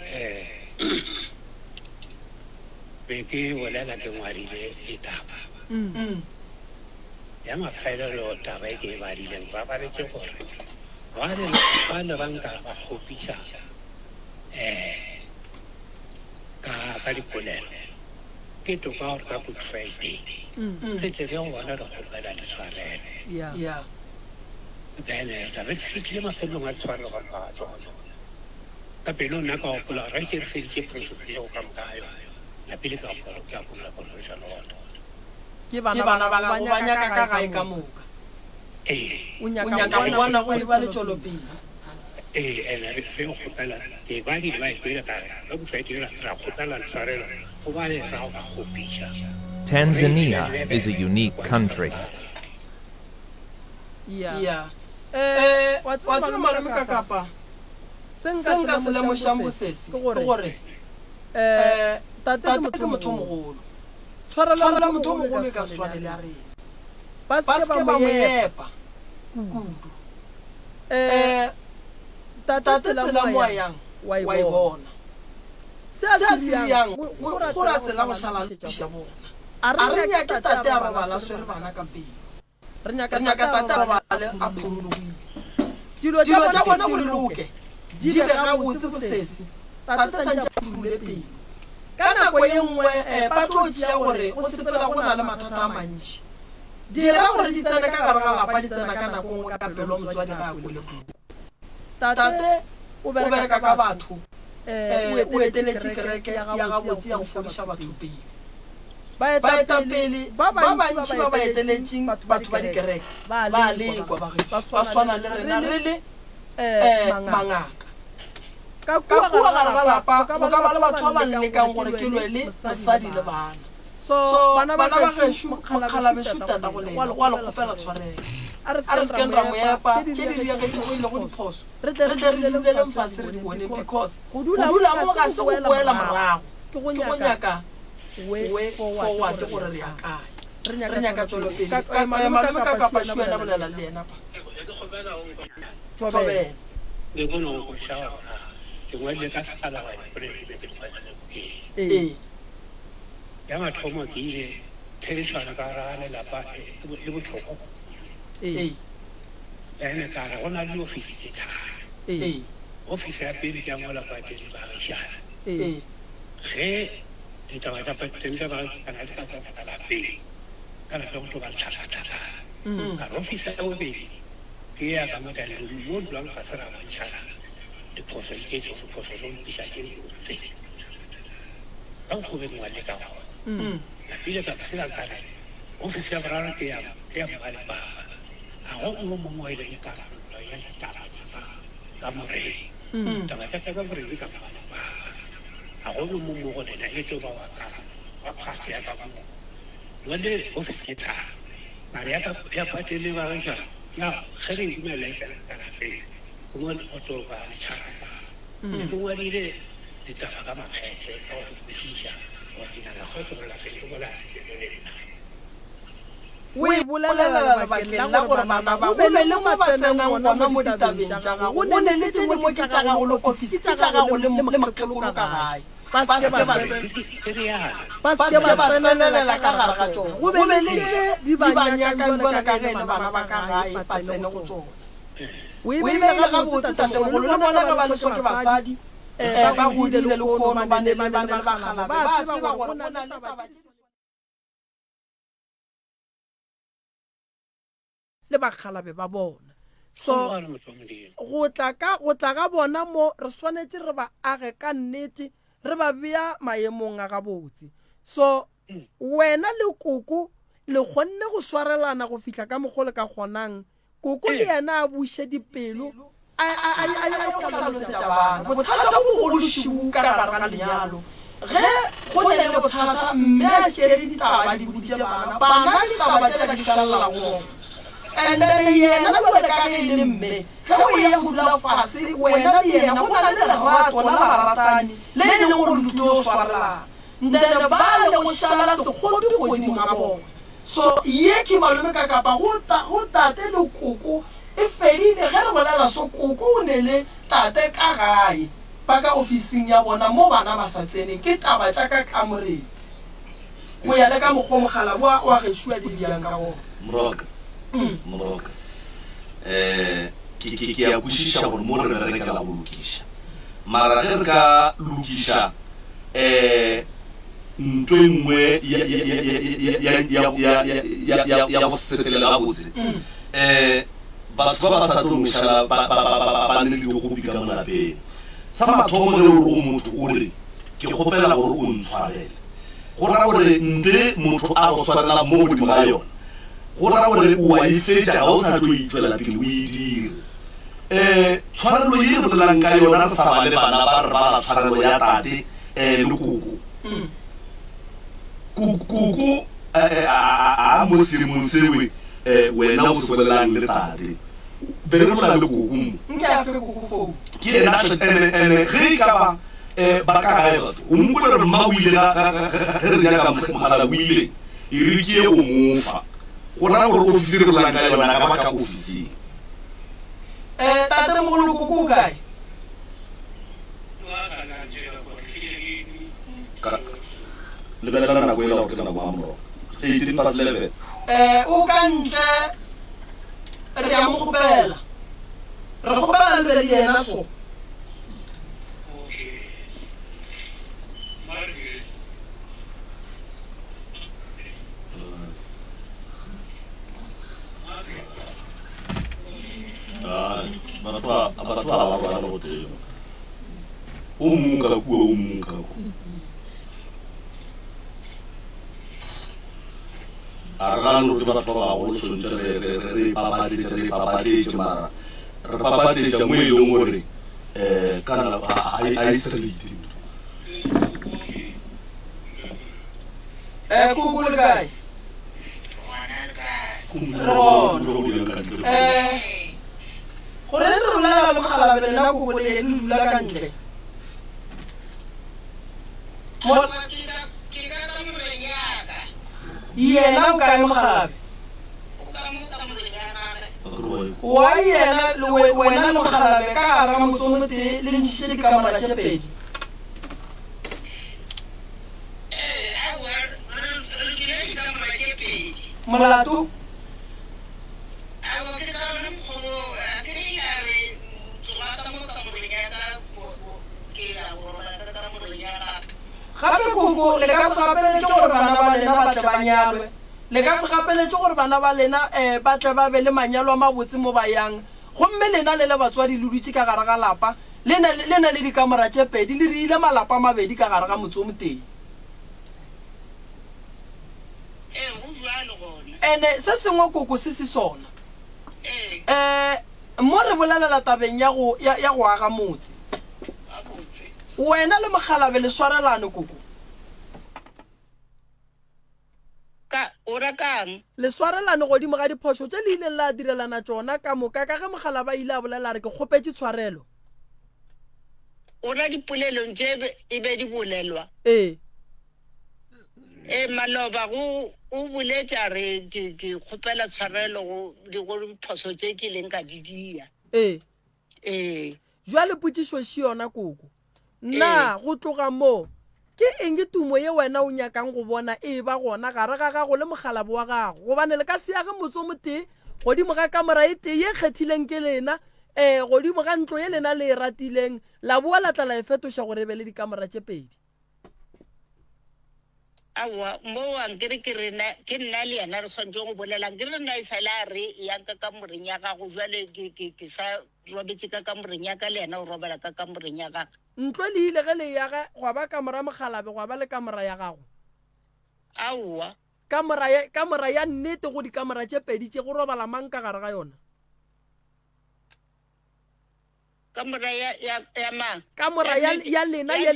be ke bolela ke ngwadile ditaba ya mafelelo taba e ke e badileng ba baletse gore ba le banka ba gopitša ka dipolelo ke toka gore ka good friday re tlebe go bona re gopela letshwarelo then tabe se fitlhile mafelelong a letshwarelo ga ga tsona ka pelo nna ka gopola ra ke re feditse process eo ka moka yo la pele ka gopola corporation order ke bana ba nyaka ka gae ka moka o nyaka go bona go e ba le tswelo pele ene re gopela ke ba di ba e ka ka bofedi ra gopela letshwarelo go ba le ra go gopitša. Tanzania is a unique country. Wa tsama malome ka kapa senga se le mo shambo sesi ke gore tate ke motho mogolo tshwarela motho mogolo ka swanele a rena ba se ba mo epa kudu tate tsela mo yang wa e bona se a siriang go ra tsela go shala pisha bona a re nyaka tate a robala swere bana ka pele re nyaka tate a robale a phumulogile dilo tsa bona go loke di be ga botse bosesi tate sa ntse a phumule pele ka nako ye nngwe ba tlo tšea gore go sepela go na le mathata a mantši dira gore di tsena ka gare ga lapa di tsena ka nako nngwe ka pelo motswadi ga a kwele kuku tate o bereka ka batho o eteletše kereke ya gabotse ya go fodiša batho pele baetapele ba bantši ba ba eteletseng batho ba dikereke ba lekwa ba swana le rena re le mangaka ka kua gare ga lapa go ka ba le batho ba ba lekang gore ke lwele mosadi le bana so bana ba gešo mokgalabešo tata go lena wa le kgopela tshwarela a re sekeng ra moepa tše di diagetše go ile go diphoso re tle re duleleng fase re di boneng because go dula mo ga se go boela morago ke go nyaka way forward gore re ya kae re nyaka tswelopele malome ka kapašo wena bolela le ena pa tobela le bona go shawa ke ngwele ka sala wa pre ke ya mathomo ke ile tshedisana ka ra le lapa e botlhoko ene ka ra gona le ofisi tsa ofisi ya pele ke ngola pa tšedi ba shana ge ditaba tsa patente ba kana tsa la pele kana go tlo ba tšhatša ka ofisi ya bobedi ke ya ka motho le mo dlang ga sera ba tšhatša de possibilités sur possibilités de chacun de donc vous pouvez nous aller là la pile de c'est la cara officiel rare que ya mal pas alors au moment où il est là il y a ça la morée dans la tête de vrai que ça va alors au moment où il est là va partir à vous le officiel ça Maria ya pas télé va rien ya xere me le ka la pe como otro va a echar y tú vas a ir de trabajar más gente o tu pisilla o al final la foto de la fe como la we bolela ba ke la gore bana ba go le mo ba tsenang gona mo ditabeng tša gago go ne le tše dingwe ke tša gago le ofisi ke tša gago le mokgekolo ka gae ba se ba tsenelela ka gare ga tšone go be le tše di ba nyakang bona ka ge le bana ba ka gae ba tsene go tšone o ebile ga botse tategolo le bona ka ba leswa ke basadi ba godile le kono ba ne ba gala ba tseba gore go na le taba le bagalabe ba bona so go tla ka bona mo re swanetse re ba age ka nnete re ba bea maemong a gabotse so wena le koko le kgonne go swarelana go fihla ka mogole ka kgonang koko le yena a buše dipelo a tlhalosetša bana bothata bogolo šibu ka gare ga lenyalo ge go ne le bothata mme a tšere ditaba di boditše bana ditaba tšela di šalelago and then yena ba ba ka le mme ge o ya go dula fase wena le yena go na le lerato la baratani le le go lutlo swarela ndene ba le go shala se gobe go di ga bona so ye ke malome ka kapa go tate le koko e fedile ge re bolela so koko o ne le tate ka gae ba ka ofising ya bona mo bana ba sa tsene ke taba tša ka kamoreng go ya le ka mogomogala wa gešua di bjang ka go moroka ke ya kwešiša gore mo re berekela go lokiša mara ge re ka lokiša ntho e nngwe ya go setelela gabotse batho ba ba sa tlo mošala ba ne le dikgopi ka molapeng sa mathomo ge ore o motho o re ke kgopela gore o ntshwarele go rara gore ntle motho a go swarelela mo godimo ga yona go rara gore o a e fetša ga o sa tlo itšwela pele o e dire tshwarelo ye re bolelang ka yona re sa ba le bana ba re bala tshwarelo ya tate le koko a mo seemong sewe wena o se bolelang le tate be re bolang le koko ke ena ene ge e ka ba ka gae batho o monkole re mma o ile ge re nyaka mogala o ile e re ke e o mofa go rana gore ofisi re bolang ka yona ka ba ka ofising tate mogolo koko o kae lebelela nako e la gore ke nako ya moroka 18:11 o ka ntle re ya mo kgopela re kgopela le yena so batho ba ba bona go teng o mongwe ka arano ke batho ba go sontse re papatletse mara re papatletse mo e leng gore kana a straight kukule kae gore re rolela mogalabe lena kukule le dula ka ntle yena o kae mogalabe wa yena wena le mogalabe ka gare ga motsomo tee le ntšhitše dikamara tše pedi molato gape koko le ka se gapeletše gore bana ba lena ba tle ba nyalwe le ka se gapeletše gore bana ba lena ba tle ba be le manyalo a mabotse mo ba yang gomme lena le le batswadi le dutše ka gare ga lapa le na le dikamera tše pedi le riile malapa a mabedi ka gare ga motse o moteng ene se sengwe koko se se sona mo re bolelela tabeng ya go aga motse wena le mogalabe le swarelane koko le swarelane godimo ga diphoso tse le ileng la direlana tsona ka moka ka ge mogalaba ile a bolela re ke kgopetse tshwarelo ora dipolelong tse e be di bolelwa maloba go o boletša re ke kgopela tshwarelo go diphoso tse ke leng ka didia jwale potšišo se yona koko nna go tloga mo ke eng tumo ye wena o nyakang go bona e ba gona gare ga gago le mogalabe wa gago gobane le ka seage motse o motee godimo ga kamera e tee ye kgethileng ke lena godimo ga ntlo ye lena le e ratileng la boa la tla la e fetoša gore e be le dikamera tše pedi awa mo ankere ke nna le yena re swantse go bolelang ke re nna e sale a re yanka ka moreng ya gago jwale ke sa robetse ka moreng ya ka le yena o robela ka moreng ya gago ntlo le ile ge le yaga gwa ba kamera mogalabe gwa ba le kamera ya gago aowa kamera ya nnete go dikamera tše pedi tše go robala mang ka gare ga yona kamera ya mang kamera ya lena ya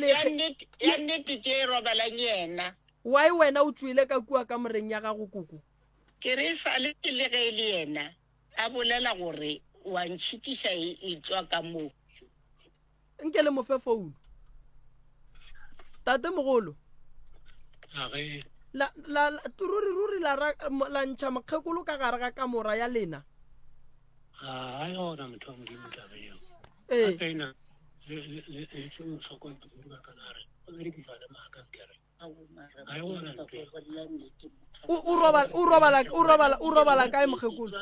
nnete ke robalang yena why wena o tswile ka kua kamoreng ya gago koko ke re sale le ge le yena a bolela gore wa ntšhitiša e tswa ka moo nke le mofe founu tate mogolo ruri la ntšha mokgekolo ka gare ga kamora ya lena o robala kae mokgekolo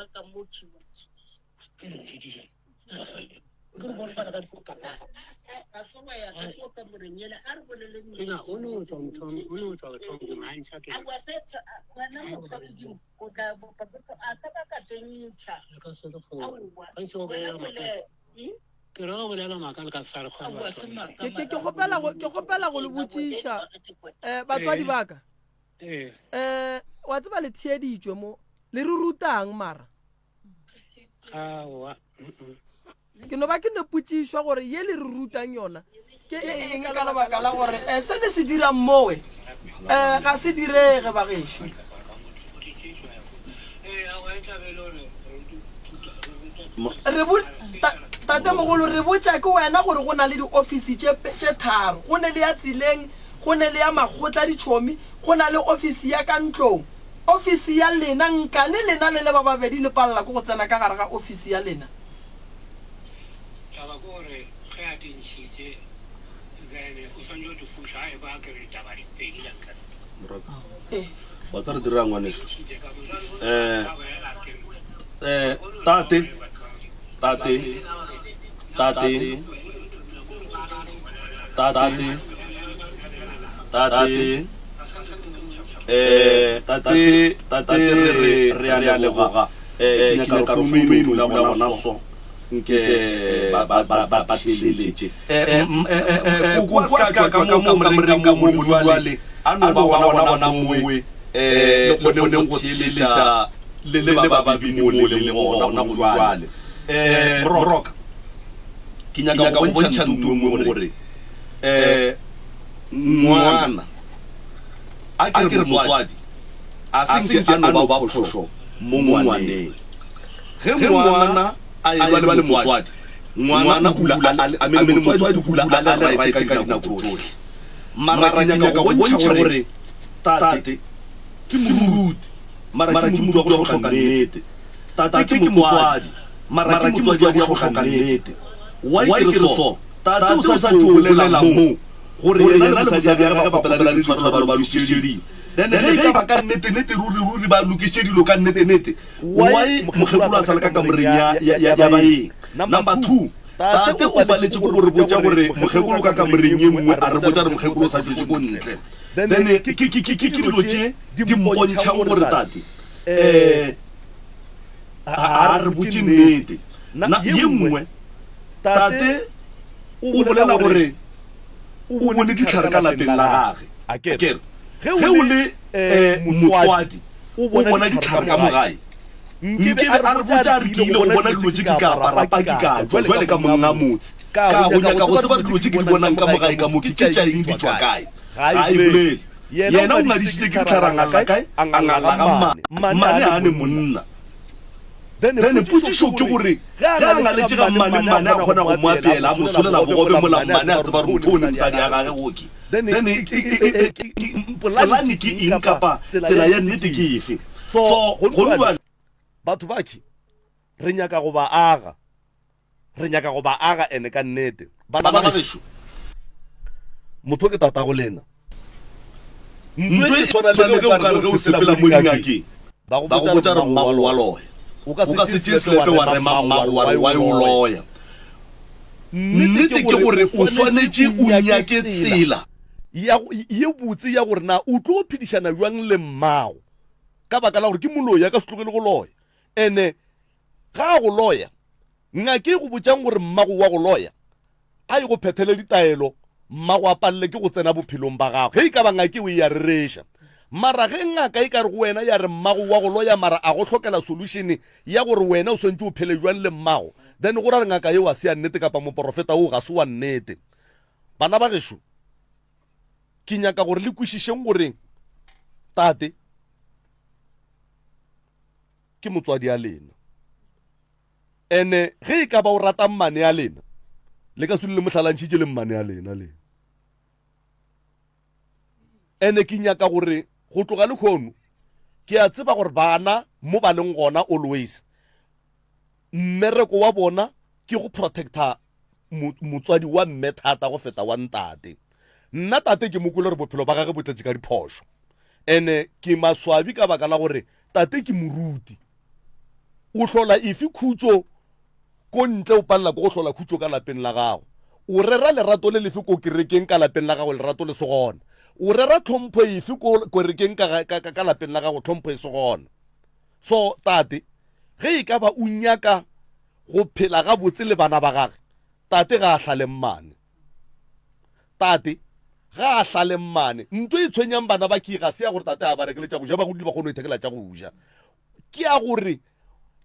ke kgopela go le botšiša batswadi baka wa tseba le tshieditšwe mo le re rutang mara ke no ba ke nepotšišwa gore ye le re rutang yona ke eng ka lebaka la gore se le se dirang mowe ga se direge bagešo tate mogolo re botša ke wena gore go na le di-office tše tharo go ne le ya tseleng go ne le ya makgotla ditšhomi go na le office ya ka ntlong office ya lena nkane lena le ba babedi le palela ko go tsena ka gare ga office ya lena wa tsa re dira ngwaneso tate re a leboga ke nyaka re founu la gona so nke ba tšheletse kwa ska ka mo kamoreng ka mo jwale a no ba bona mowe le gone go tšheletša le ba babini mo le gona go jwale roka ke nyaka go bontšha ntu mo gore ngwana a ke re motswadi a senke a no ba phošo mo ngwaneng ge ngwana a e ba le motswadi ngwana pula a mene motswadi pula a le right ka dinako tsohle mara ke nyaka go bontšha gore tate ke moruti mara ke moruti go tlhoka nnete tate ke motswadi mara ke motswadi go tlhoka nnete wa ke re so tate o sa tšolela mo gore yena le mosadi ya ba papela le tshwaro ba lukisedi then ge ba ka nnete ruri ba lukisedi lo ka nnete why mogekolo a sala ka kamoreng ya baeng number 2 tate o baletse go re botsa gore mogekolo ka kamoreng e nngwe a re botsa re mogekolo sa tletse go ntle then ke dilo tše di mpontšhang gore tate a re botse nnete ye nngwe tate o bolela gore o bone ditlhare ka lapeng la gage ge o le motswadi o bona ditlhare ka mogae nkebe a re botsa a re kile go bona dilo tse ke ka aparapaki ka jwale ka monga motse ka go nyaka go tseba dilo tse ke di bonang ka mogae ka mo ke tšaeng di tswa kae ga e bolele yena o ngadišitše ke ditlhare a ngala kae a ngala ka mmane a ne monna then putsišo ke gore ge a ngaletse ga mmane a kgona go mo apeela a mo solela bogobe mola mmane a tseba re motho o ne mosadi ya gage oke then polane ke eng kapa tsela ya nnete ke efe so go batho baki re nyaka go ba aga ene ka nnete bana ba gešo motho ke tata go lena ntho e tshwana le ge o ka re ge o sepela mo dingakeng ba go botsa re mmago wa loya o ka se tšee selepe wa re mmago wa yo loya nnete ke gore o swanetše o nyake tsela ye botse ya gore na o tlo go phedišana jwang le mmago ka baka la gore ke moloya ka se tlogele go loya ene ga a go loya ngake go botjang gore mmago wa go loya a e go phethele ditaelo mmago a palele ke go tsena bophelong ba gago ge e ka ba ngake o ya rereša mara ge ngaka e ka re go wena ya re mmago wa go loya mara a go tlhokela solution ya gore wena o swantse o phele jwang le mmago then go ra re ngaka yeo a se ya nnete kapa moporofeta o ga se wa nnete bana ba gešo ke nyaka gore le kwešišeng goreng tate ke motswadi a lena ene ge e ka ba o rata mmane a lena le ka sule le motlhalantšhitše le mmane a lena lena ene ke nyaka gore go tloga le kgono ke a tseba gore bana mo ba leng gona always mmereko wa bona ke go protecta motswadi wa mme thata go feta wa ntate nna tate ke mokole re bophelo ba gage bo tletse ka diphošo ene ke maswabi ka baka la gore tate ke moruti o hlola efe khutso ko ntle o palela ko go hlola khutso ka lapeng la gago o rera lerato le lefe ko kerekeng ka lapeng la gago lerato le se gona o rera tlhompho efe ko kerekeng ka lapeng la gago tlhompho e se gona so tate ge e ka ba o nyaka go phela ga botse le bana ba gage tate ga a hlale mmane tate ga a hlale mmane ntwe e tshwenyang bana ba ke ga se ya gore tate a ba rekele tša go ja ba godile ba kgone go ithekela tša go ja ke ya gore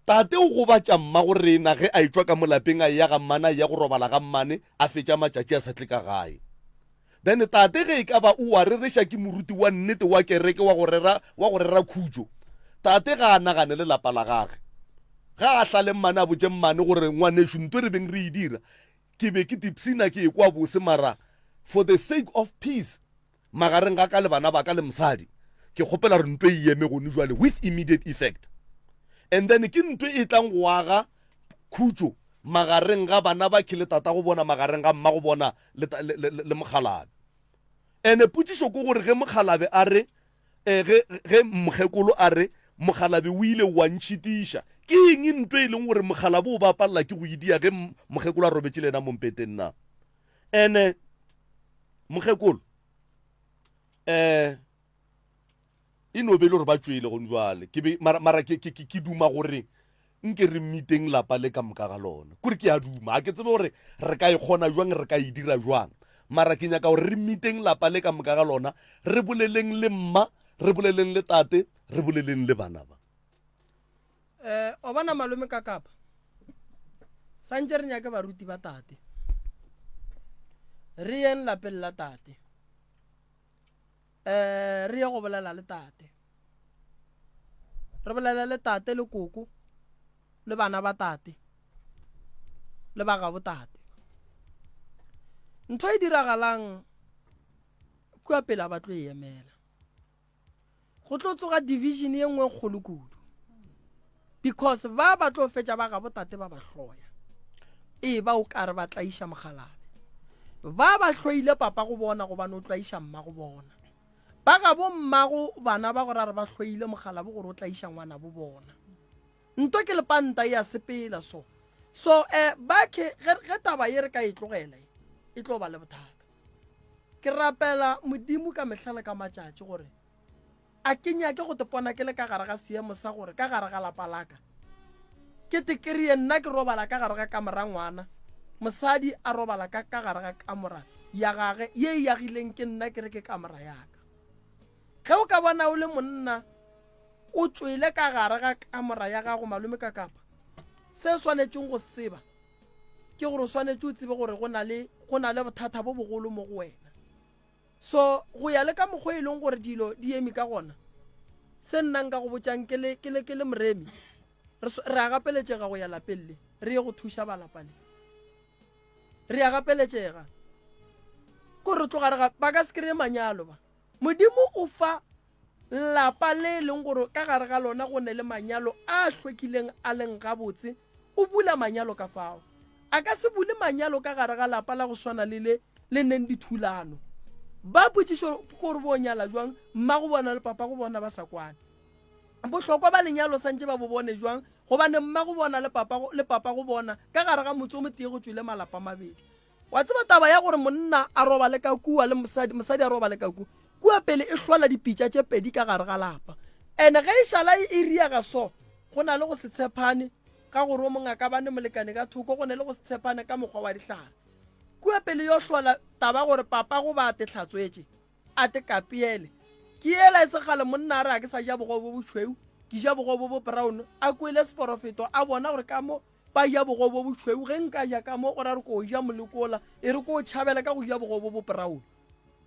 tate o go batša mma gore na ge a etswa ka molapeng a ya ga mmane a ya go robala ga mmane a fetša matšatši a sa tle ka gae then tate ge e ka ba o a rereša ke moruti wa nnete wa kereke wa go rera khutso tate ga a nagane le lapa la gage ga a hlale mmane a botse mmane gore ngwanešo ntwe re beng re e dira ke be ke tipsina ke e kwa bose mara for the sake of peace magareng ga ka le bana ba ka le mosadi ke kgopela re ntwe e eme gone jwale with immediate effect and then ke ntwe e tlang go aga khutso magareng ga bana ba ke le tata go bona magareng ga mma go bona le mokgalabe ene putsišo ko gore ge mokgalabe a re ge mogekolo a re mokgalabe o ile wa ntšhitiša ke eng ntwe e leng gore mokgalabe o ba palela ke go idia ge mogekolo a robetse le ena mompeteng na ene mogekolo e no be le gore ba tswele go njwale mara ke duma gore nke re meeteng lapa le ka moka ga lona kore ke a duma a ke tsebe gore re ka e kgona jwang re ka e dira jwang mara ke nyaka gore re meeteng lapa le ka moka ga lona re boleleng le mma re boleleng le tate re boleleng le bana ba o bona malome ka kapa santse re nyaka baruti ba tate re yen lapeng la tate re ye go bolela le tate re bolela le tate le koko le bana ba tate le ba ga botate ntho e diragalang kua pela ba tlo emela go tlo tsoga division ye nngwe kgolo kudu because ba tlo fetša ba ga botate ba ba hloya ba o ka re ba tlaiša mogalabe ba hloile papa go bona go bana o tlaiša mma go bona ba ga bo mmago bana ba gore re ba hloile mogalabe gore o tlaiša ngwana bo bona nto ke lepanta ya sepela so ba ke ge taba ye re ka e tlogela e tlo ba le bothata ke rapela modimo ka mehlala ka matšatši gore a ke nyake go tepona ke le ka gare ga seemo sa gore ka gare ga lapa laka ke tekeriye nna ke robala ka gare ga kamora ngwana mosadi a robala ka gare ga kamora ya gage ye e yagileng ke nna ke re ke kamora yaka ge o ka bona o le monna o tswile ka gare ga kamora ya gago malome ka kapa se swanetšeng go se tseba ke gore o swanetše o tsebe gore go na le bothata bo bogolo mo go wena so go ya le ka mokgwa e leng gore dilo di emi ka gona se nna nka go botšang ke le moremi re a gapeletšega go ya lapeng le re ye go thuša balapa le re a gapeletšega ko re tlogare ba ka se kry-e manyalo ba modimo o fa lapa le leng gore ka gare ga lona go ne le manyalo a hlwekileng a leng gabotse o bula manyalo ka fao a ka se bule manyalo ka gare ga lapa la go swana le neng dithulano ba potšišo gore bo nyala jwang mma go bona le papa go bona ba sa kwane bohlokwa ba lenyalo santse ba bo bone jwang gobane mma go bona le papa go bona ka gare ga motse o motee go tswile malapa mabedi wa tseba taba ya gore monna a roba le ka kua le mosadi a roba le ka kua pele e hlola dipitša tše pedi ka gare ga lapa ene ge e šala e riaga so go na le go se tshepane ka gore o mongaka bane molekane ka thoko go ne le go se tshepane ka mokgwa wa dihlare kua pele yo hlola taba gore papa go ba te hlatswetše a te kapiele ke ela e segale monna a re a ke sa ja bogobo bo tšhweu ke ja bogobo bo brown a kwele seporofeto a bona gore ka mo ba ja bogobo bo tšhweu ge nka ja ka mo gore a re ko ja molekola e re ko tšhabela ka go ja bogobo bo brown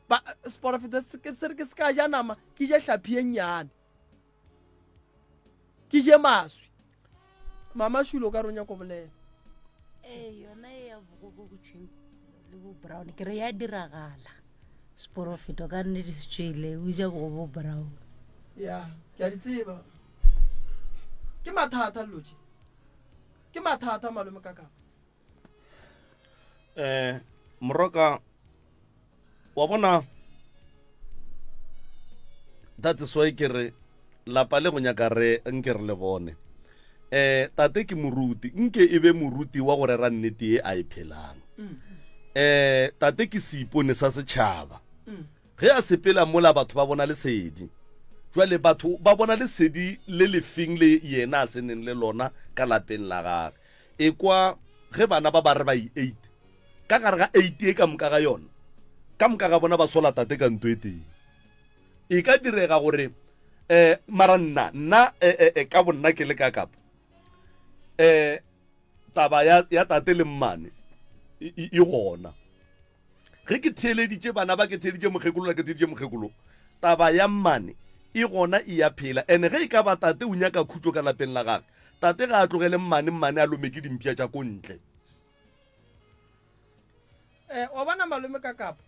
ba seporofeto se re ke se ka ja nama ke je hlapi e nnyane ke je maswi mama Shulo ka ronya ko bolela yona ya bogobo bo tšhweu le bo brown ke re ya diragala sporofeto ka nne di setswele o ja bogobo brown ya ke a di tseba ke mathata lotse ke mathata malome ka kapa moroka wa bona that is why ke re lapa le go nyaka re nke re le bone tate ke moruti nke e be moruti wa gore ra nnete e a e phelang tate ke seipone sa setšhaba ge a sepela mola batho ba bona lesedi jwale batho ba bona lesedi le lefeng le yena a seneng le lona ka lapeng la gage e kwa ge bana ba re ba i-8 ka gare ga 8 e ka moka ga yona ka moka ga bona ba sola tate ka ntho e teng e ka direga gore mara nna ka bonna ke le ka kapa taba ya tate le mmane e gona ge ke theeleditše bana ba ke theeleditše mokgekolo ke theeleditše mokgekolo taba ya mmane e gona e ya phela ene ge e ka ba tate o nyaka khutšo ka lapeng la gage tate ga a tlogele mmane a lome ke dimpša tša ko ntle wa bona malome ka kapa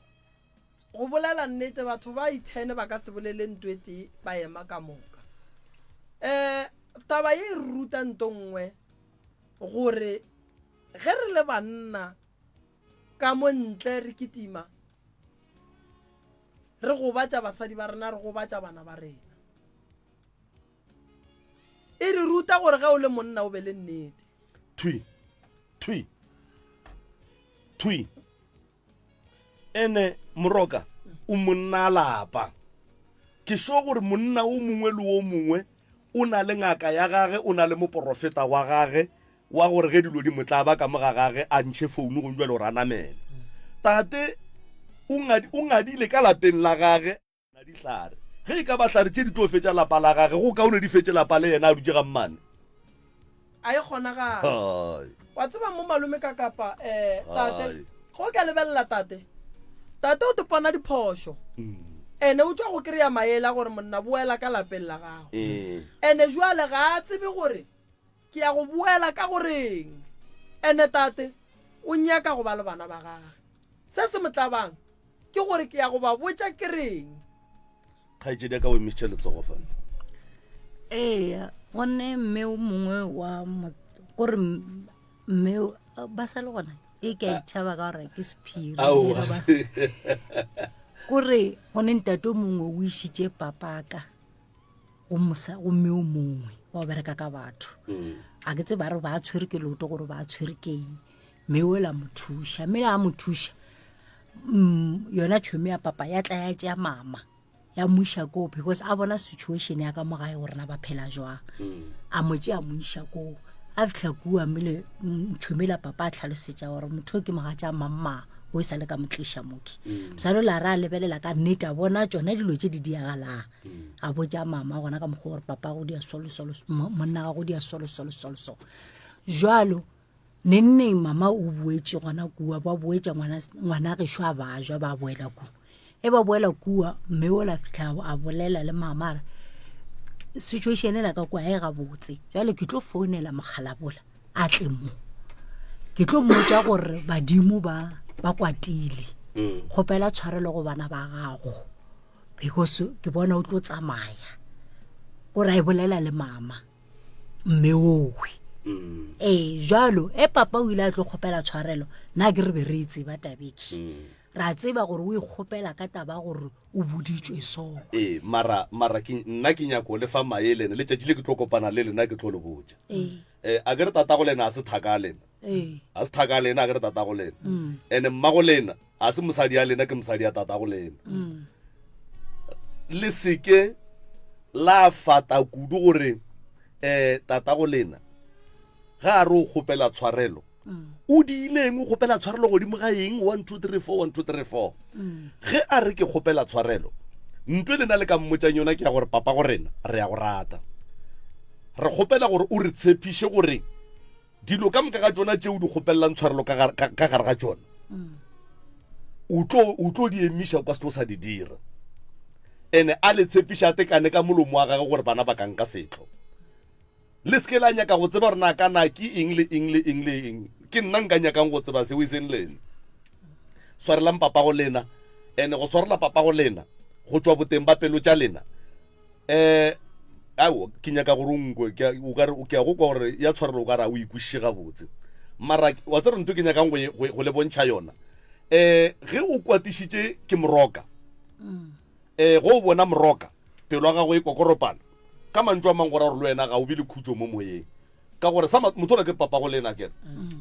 go bolela nnete batho ba ithene ba ka se bolele ntwete ba ema ka moka taba ye ruta ntongwe gore ge re le banna ka mo ntle re kitima re go batša basadi ba rena re go batša bana ba rena e re ruta gore ge o le monna o be le nnete thui ene moroka o monna lapa ke sho gore monna o mongwe le o mongwe o na le ngaka ya gage o na le moprofeta wa gage wa gore ge dilo di motla ba ka moga gage a ntšhe founu go jwale o ranamele tate o ngadile ka lapeng la gage na dihlare ge e ka bahlare tše di tlo fetša lapa la gage go kaone di fetše lapa le yena a dutse ga mmane a e kgonagala wa tseba mo malome ka kapa tate go ka lebelela tate o te pona diphošo ene o tswa go kry-a maele a gore monna boela ka lapeng la gago ene jwale ga a tsebe gore ke ya go boela ka goreng ene tate o nyaka go ba le bana ba gage se se motlabang ke gore ke ya go ba botša ke reng kgaetsedi ka o emisitše letsogo fane ee gonne mme o mongwe wa gore mme ba sa le gona e ka itšhaba ka gore ke sephiri kore gone ntate o mongwe o išitše papaka go mme o mongwe wa bereka ka batho a ke tse ba re ba tshwere ke loto gore ba tshwere keng mme o la mothuša mme la mothuša yona tšhomi ya papa ya tla ya tšea mama ya moiša koo because a bona situation ya ka mo gae gore na ba phela jwang a motse a moiša koo a fitlha kua mmele tšhomi la papa a tlhalosetša gore motho ke moga tša mamma o sa le ka motliša moki mosalo la ra lebelela ka nnete a bona tsona dilo tše di diagalang a botša mama gona ka mokgwa gore papa go dia solosolo monna ga go dia solosolo jwalo nenne mama o boetše gona kua ba boetša ngwana gešo a bajwa ba boela kua e ba boela kua mme o la fitlha a bolela le mama situation e la ka kua e ga botse jwale ke tlo founela mogalabola a tle mo ke tlo mmotša gore badimo ba kwatile kgopela tshwarelo go bana ba gago because ke bona o tlo tsamaya gore a e bolela le mama mme owe jalo papa o ile a tlo kgopela tshwarelo nna ke re be re itse ba tabeki ra tseba gore o ikgopela ka taba gore o boditswe so mara nna ke nyako le fa maelene le tšatši le ke tlo kopana le lena ke tlo le botja a ke re tata go lena a se thaka lena a se thaka lena a ke re tata go lena ene mma go lena a se mosadi ya lena ke mosadi ya tata go lena le seke la fata kudu gore tata go lena ga a re o kgopela tshwarelo o di ileng o kgopela tshwarelo godimo ga eng 1 2 3 4 1 2 3 4 ge a re ke kgopela tshwarelo ntwe lena le ka mmotšang yona ke ya gore papa go rena re ya go rata re kgopela gore o re tshepiše gore dilo ka moka ga tsona tšeo di kgopelelang tshwarelo ka gare ga tsona o tlo di emiša o ka se tlo sa di dira ene a le tshepiša a tekane ka molomo wa gage gore bana ba kanka setlo le seke la nyaka go tseba gore na kana ke eng le eng ke nna nka nyakang go tseba seo e seng lena swarelang papa go lena ene go swarela papa go lena go tswa boteng ba pelo tša lena ao ke nyaka gore nkwe ke a go kwa gore ya tshwarelo o ka ra o ikwešiše gabotse mara wa tsere nto ke nyakang go le bontšha yona ge o kwatišitše ke moroka go o bona moroka pelo ya gago e kokoropana ka mantšu a mang gore gore le wena ga o be le khutso mo moyeng ka gore sa motho la ke papa go lena kere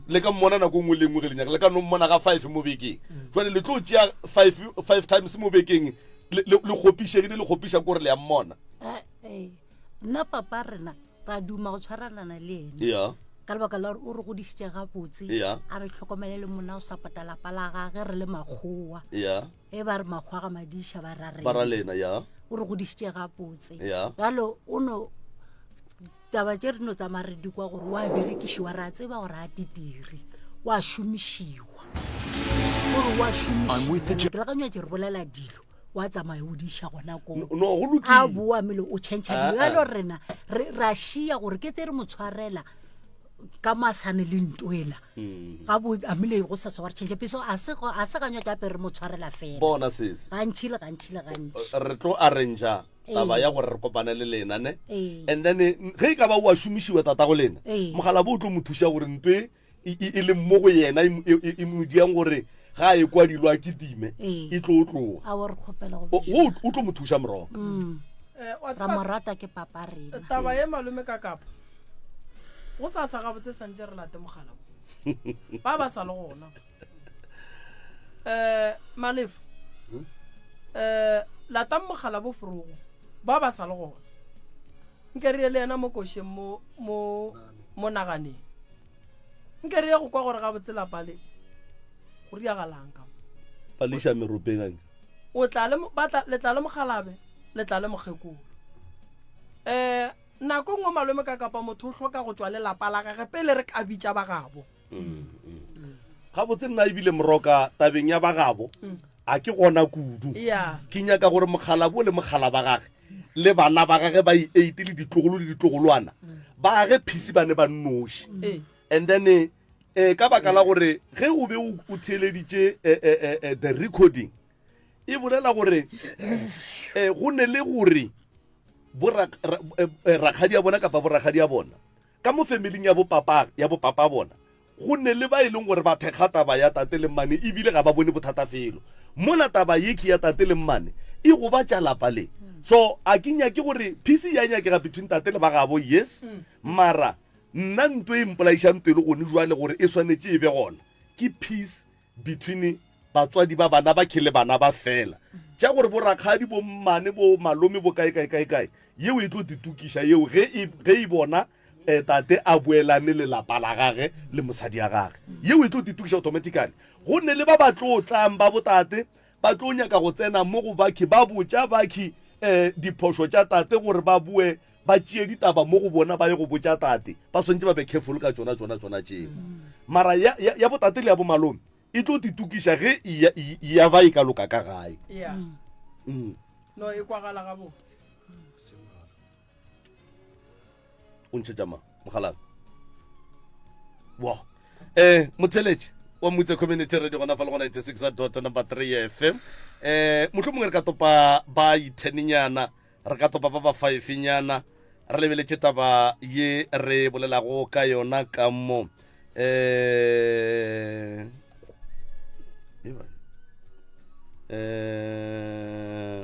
le ka mmona nako nngwe le nngwe ge lenyaka le ka no mmona ga 5 mo bekeng jwale le tlo tšea 5 times mo bekeng le kgopišegile le kgopiša kore le ya mmona nna papa rena ra duma go tshwarelana le ene ka lebaka la gore o re godišitše gabotse a re tlhokomele le monna o sa pata lapa la gage re le makgowa e ba re makgowa ga madiša ba ra lena o re godišitše gabotse jalo ono taba tše re no tsamaya re di kwa gore wa berekišiwa re a tseba gore a titiri wa šomišiwa gore wa šomišiwa ke lakanywa tše re bolela dilo wa tsamaya o diša gona koo a boa mele o tšhentšha dilo yalo rena ra šia gore ke tse re mo tshwarela ka masane le ntwela ga bo amile go sa swara tšhentšha piso a se kanywa tlape re mo tshwarela fela bona sese gantšhile re tlo arrangea taba ya gore re kopane le lena ne and then ge e ka ba o a šomišiwa tata go lena mogala bo o tlo mo thuša gore ntwe e le mo go yena e mo diang gore ga e kwa dilo a kitime e tlo o tloga o tlo mo thuša moroka ra morata ke papa rena taba ye malome ka kapa go sa gabotse santse re late mogala ba sa le gona malefa lata mogala bo forogo ba sa le gona nke re le ena mo kosheng mo naganeng nke re go kwa gore ga botse lapa le go riagalang ka palisha meropeng ang o tla le tla le mogalabe le tla le mogekolo nako ngwe malome ka kapa motho o hloka go tswa le lapa la gagwe pele re ka bitsa ba gabo ga botse nna ebile moroka tabeng ya bagabo a ke gona kudu ke nyaka gore mogala le mogala ba gage le bana ba gage ba i8 le ditlogolwana ba ge phisi ba ne ba nnoši and then ka baka la gore ge o be o theeleditše the recording e bolela gore go ne le gore rakgadi ya bona kapa borakgadi ya bona ka mo familing ya bopapa bona go ne le ba e leng gore ba thekga taba ya tate le mmane ebile ga ba bone bothata felo mola taba yeke ya tate le mmane e go ba tša lapa le so a ke nyake gore peace ya nyakega between tate le ba gabo yes mara nna ntho e mpolaišang pelo gone jwale gore e swanetse e be gona ke peace between batswadi ba bana ba ke le bana ba fela tša gore borakgadi bo mmane bo malome bo kae yeo e tlo ditukiša yeo ge e bona tate a boelane le lapa la gage le mosadi ya gage yeo e tlo ditukiša automatically go ne le ba ba tlo tlang ba botate ba tlo nyaka go tsena mo go baki ba botša baki diphošo tša tate gore ba bue ba tšee ditaba mo go bona ba ye go botša tate ba swantse ba be careful ka tsona tšeo mara ya botate le ya bomalome e tlo ditukiša ge ya ba e ka loka ka gae no e kwagala ga botse o ntšhetša ma mogalana wa motheletše wa motse community radio gona fa le go 96.3 FM mohlomongwe re ka topa ba itenenyana re ka topa ba 5 nyana re lebeletše taba ye re bolelago ka yona ka mo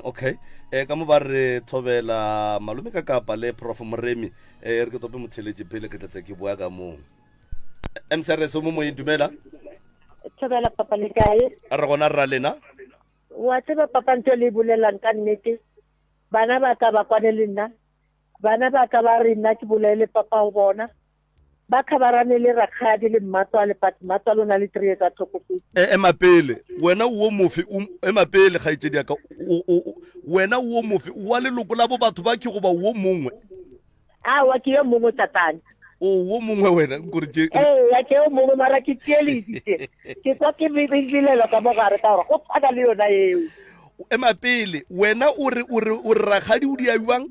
okay ka mo ba re thobela malome ka kapa le prof moremi re ke tope motheletše pele ke tlatla ke boa ka moo msrs mo moyeng dumela thobela papa le kae re gona rra lena wa tseba papa ntho le bolelang ka nnete bana ba ka ba kwane le nna bana ba ka ba re nna ke bolele papa o bona ba khabarane le rakgadi le mmatswale mmatswale o na le 3 years a tlhokofetse emapele wena wo mofe emapele ga itsedi aka wena wo mofe wa leloko la bo batho ba ke go ba wo mongwe wa ke yo mongwe tatane wo mongwe wena nkore je ya ke yo mongwe mara ke tšeleditše ke kwa ke bilela ka mogare ka gore go phaka le yona eo emapele wena o re rakgadi o dia jwang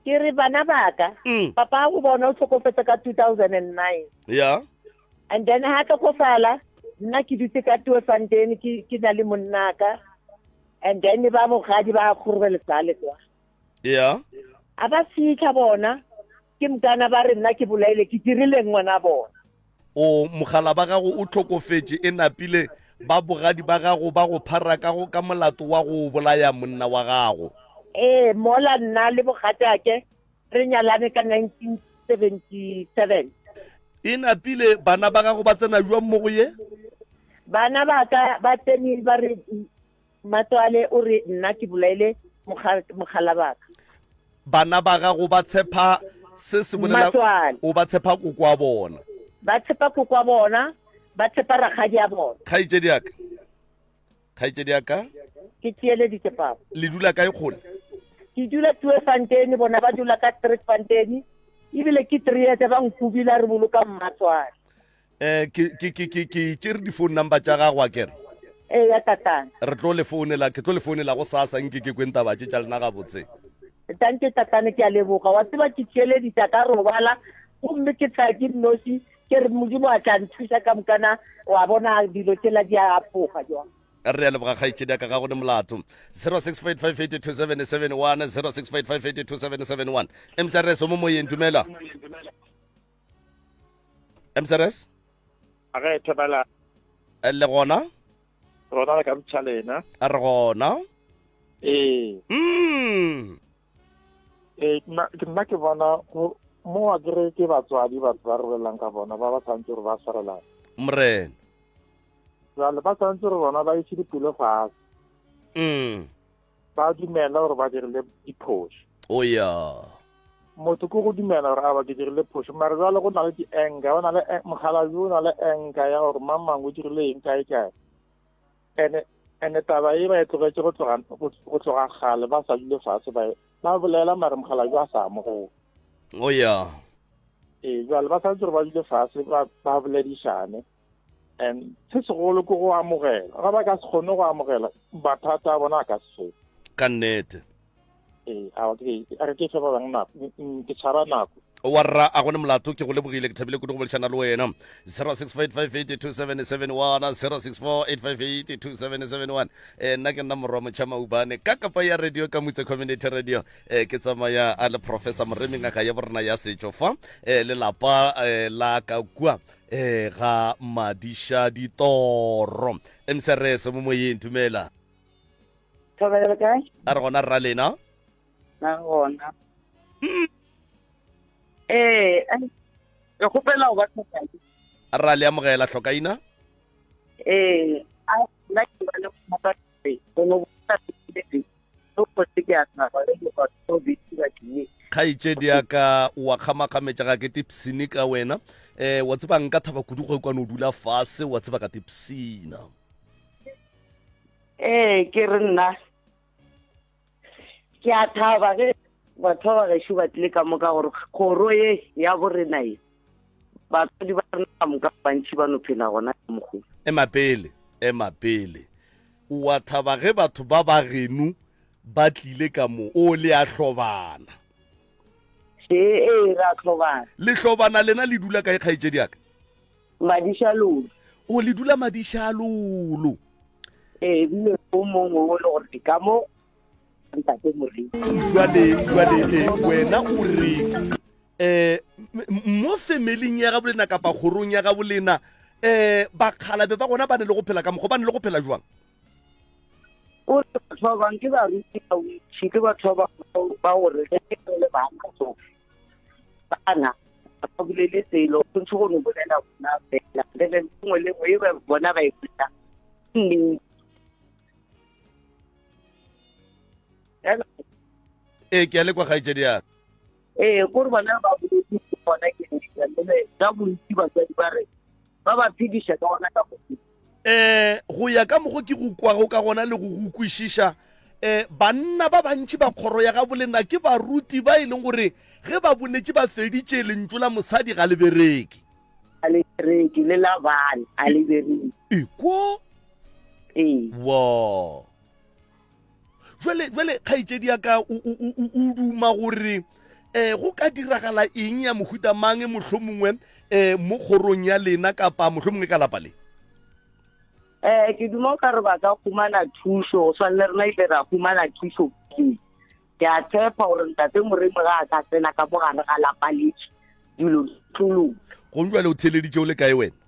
ke re bana baka papa o bona o tlhokofetse ka 2009 yeah and then ha tlhokofala nna ke dutse ka Tweefontein ke na le monnaka and then ba mogadi ba khurubele tsale kwa yeah aba fitlha bona ke mkana ba re nna ke bolaile ke dirile ngwana bona o mogala ba gago o tlhokofetse e napile ba bogadi ba gago ba go phara ka molato wa go bolaya monna wa gago mola nna le bogatake re nyalane ka 1977 e napile bana ba gago ba tsena jwa mo go ye bana ba ka ba tseni ba re matswale o re nna ke bolaile mogala baka bana ba gago ba tshepa se se bolela o ba tshepa koko wa bona ba tshepa koko wa bona ba tshepa rakgadi ya bona khaitsedi aka ke tiele di tshepa le dula kae kgole ke dula Tweefontein bona ba dula ka Streetfontein ebile ke 3 years ba nkubila re boloka mmatswale ke tsere di phone number tša gago a kere ya tatana ke tlo le founela go sasa nke ke kwenta ba tša lena ga botse tante tatane ke a leboga wa tseba ke tšeleditša ka robala gomme ke tla ke nnoši ke re modimo a tla nthuša ka mokana wa bona dilo tšela di a apoga jwang re ya leboga kgaitsedi ka ga go ne molato 0655827771 0655827771 msrs mo moyeng dumela msrs a ge thobela le gona rona ka mtšhalena a re gona nna ke bona mo a kere ke batswadi batho ba re bolelang ka bona ba ba tshwanetse gore ba swarelane mrena jale ba tshwanetse gore bona ba itse dipelo fase ba dumela gore ba dirile diphoso o ya motho ko go dumela gore a ba ke dirile phoso mare jale go na le di-enka o na le mogalabi o na le enka ya gore mang mang o dirile eng kae ene taba e ba e tlogetse go tloga gale ba sa dule fatshe ba bolela mare mogalabi a sa amogela o ya jale ba santse gore ba dule fatshe ba boledišane and se segolo ke go amogela ga ba ka se kgone go amogela mathata a bona a ka se fetse ka nnete a re ke fe ba bang nako ke tshwara nako warra a gone molato ke go lebogile ke thabile kudu go bolešana le wena 0658582771 0648582771 nna ke nna morwa motšhama ubane ka kapa ya radio ka motse community radio ke tsamaya a le professor moremi ngaka ya borena ya setšo fa lelapa la ka kua ga madiša ditoro msrs mo moyeng tumela a re gona rra lena na gona re kgopela go ba tlhokaina ra le amogela tlhokaina nna ke ba le matate ono kgaitsedi yaka wa kgamakgametša ga ke tipsini ka wena wa tseba nka thaba kudu go kwane o dula fase wa tseba ka tipsina ke re nna ke a thaba ge batho ba gešo ba tlile ka moka gore kgoro ye ya borena e batswadi ba rena ka moka bantšhi ba no phela gona ka mogolo emapele wa thaba ge batho ba ba genu ba tlile ka mo o le a hlobana ra hlobana le hlobana lena le dula ka e kgaitsedi yaka madišalolo o le dula madišalolo bile o mongwe o le gore ka mo jwale wena o re mo femeling ya ga bolena kapa kgorong ya ga bolena bakgalabe ba gona ba ne le go phela ka mogo ba ne le go phela jwang o batho ba bang ke ba ruti ka witšhi ke batho ba gore le bana so bana ba bolele selo go ntse go no bolela bona fela le nngwe le nngwe ba bona ba e phela ke a le kwa kgaitsedi yaka kore bana ba boletse bona ke ka bontsi batswadi ba re ba ba phediša ka gona ka go ya ka mogo ke go kwago ka gona le go go kwešiša banna ba bantši ba kgoro ya ga bolena ke baruti ba e leng gore ge ba boletše ba feditše lentso la mosadi ga lebereke le la bana a lebereke eko wa jwale kgaitsedi yaka o duma gore go ka diragala eng ya mohuta mang mohlomongwe mo kgorong ya lena kapa mohlomongwe ka lapa le ke duma o ka re ba ka khumana thuso go tshwana le rena ile ra khumana thuso ke a tshepa gore ntate moremi ga a ka tsena ka mogare ga lapa letše dilo tlolong go jwale o theleditše o le kae wena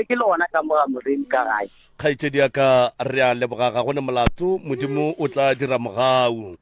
ke le gona ka moga moremi ka gae kgaitsedi yaka re a leboga ga gone molato modimo o tla dira mogau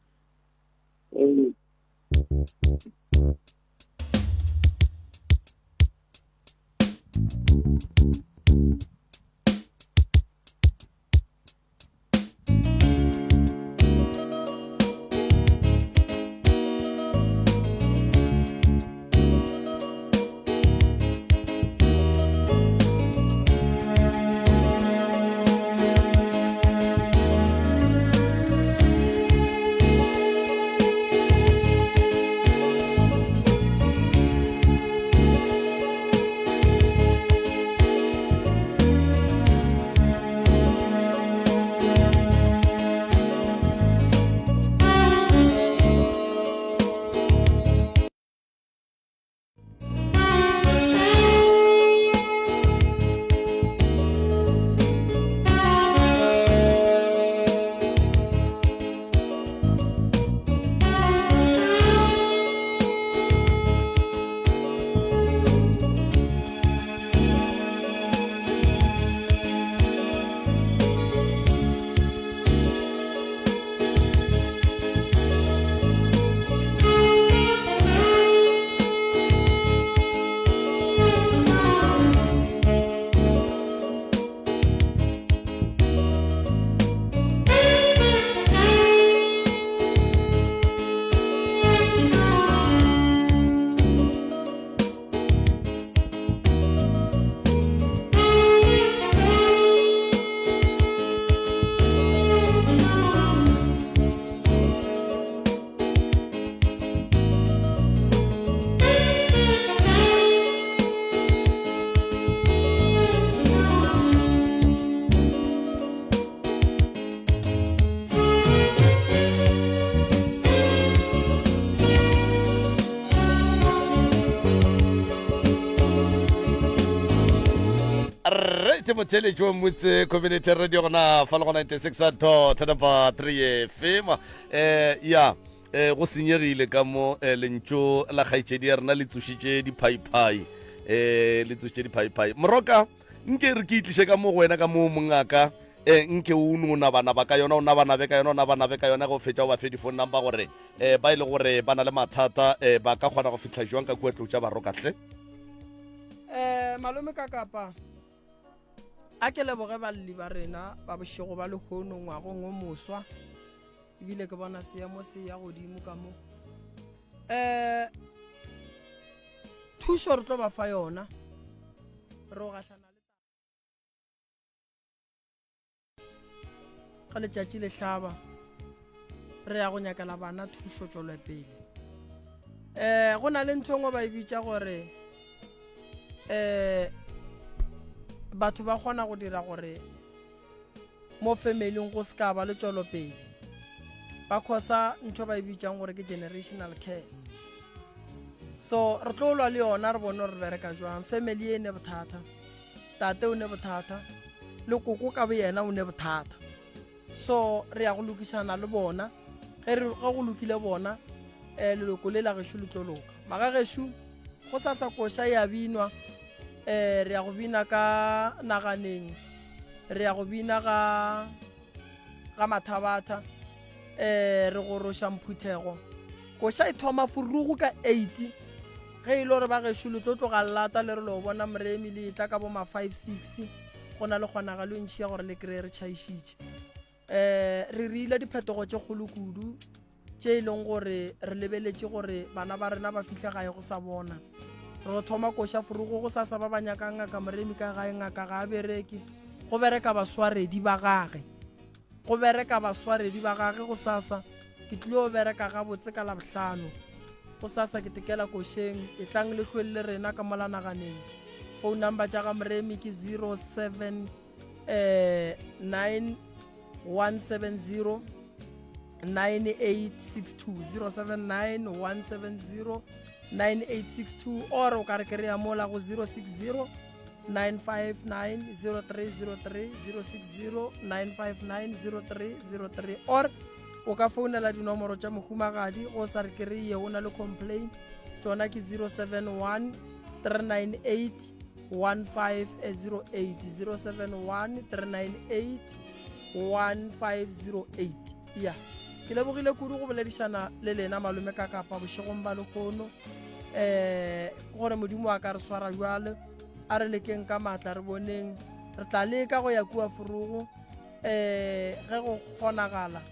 right motheletši wa motse community radio gona fa le go 96.3 FM ya go senyegile ka mo lentšo la kgaitšedi ya rena le tsošitše diphaiphai moroka nke re ke itliše ka mo go wena ka mo mongaka nke o nona bana ba ka yona o na bana be ka yona go fetša o ba fe di-phone number gore ba e le gore ba na le mathata ba ka kgona go fitlha jwang ka kuetlo tša barokatlhe malome ka kapa a ke leboge balli ba rena ba bošego ba lekgono ngwagong o moswa ebile ke bona seemo se ya godimo ka mo thušo re tlo ba fa yona re o gahlana le ga letšatši le hlaba re ya go nyakela bana thušo tšwelopele go na le ntho ngwe ba e bitša gore batho ba kgona go dira gore mo familing go se ka ba le tšwelopele ba khosa ntho ba e bitšang gore ke generational curse so re tlo lwa le yona re bone re bereka jwang family e ne bothata tate o ne bothata le koko ka bo yena o ne bothata so re ya go lokišana le bona ge go lokile bona leloko le la gešo le tlo loka maga gešo go sa koša ya binwa re ya go bina ka naganeng re ya go bina ga mathabata re go roša mphuthego koša e thoma furugu ka 8 ge e le gore ba gešo le tlo tloga lata le re lo bona moremi le tla ka bo ma 5-6 go na le kgonaga le ntšhi ya gore le kry-e re tšhaišitše re rile diphetogo tše kgolo kudu tše e leng gore re lebeletše gore bana ba rena ba fihle gae go sa bona re go thoma koša furugo go sa ba ba nyakang ngaka moremi ka gae ngaka ga a bereke go bereka baswaredi ba gage go sasa ke tlile go bereka ga botse ka labohlano go sasa ke tekela košeng e tlang le hlwelele rena ka molanaganeng phone number tša ga moremi ke 079 170 9862 079 170 9862 or o ka re kry-a mola go 060 959 0303 060 959 0303 or o ka founela dinomoro tša mohumagadi go sa re kry-e o na le complain tšona ke 071 398 1508 071 398 1508 ya ke lebogile kudu go boledišana le lena malome ka kapa bošegong ba lekgono gore modimo wa ka re swara jwale a re lekeng ka matla re boneng re tla leka go ya kua furugo ge go kgonagala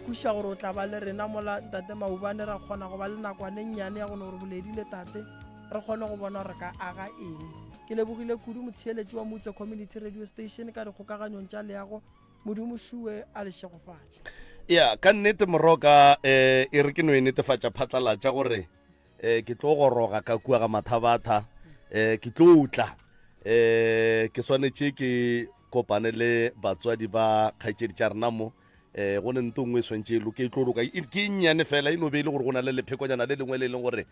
kuša gore o tla ba le rena mola ntate maubane ra kgona go ba le nakwane nnyane ya gone gore boledile tate re kgone go bona gore ka aga eng ke lebogile kudu motheeletši wa motse community radio station ka dikgokaganyong tša leago modimo šue a lešegofatša ya ka nnete moroka e re ke no e netefatša phatlalatša gore ke tlo goroga ka kua ga mathabata ke tlo utla ke swanetše ke kopane le batswadi ba kgaitšedi tša rena mo go ne nto ngwe swantše lo ke tlo loka ke nnyane fela e no be ile gore go na le lephekonyana le lengwe le leng gore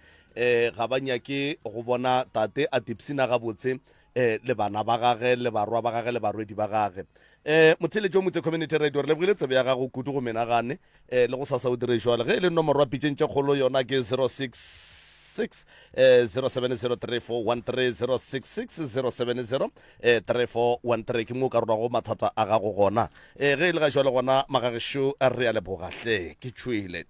ga ba nyake go bona tate a tipsina gabotse le bana ba gage le barwa ba gage le barwedi ba gage motheletši o motse community radio re lebogile tsebe ya gago kudu go menagane le go sasa o dire jwale ge e le nomoro wa pitšeng tše kgolo yona ke 066 0703413066 07034130 ke mo ka rona go mathata a gago gona ge e le ga jwale gona magagešo a re a lebogahle ke tšwele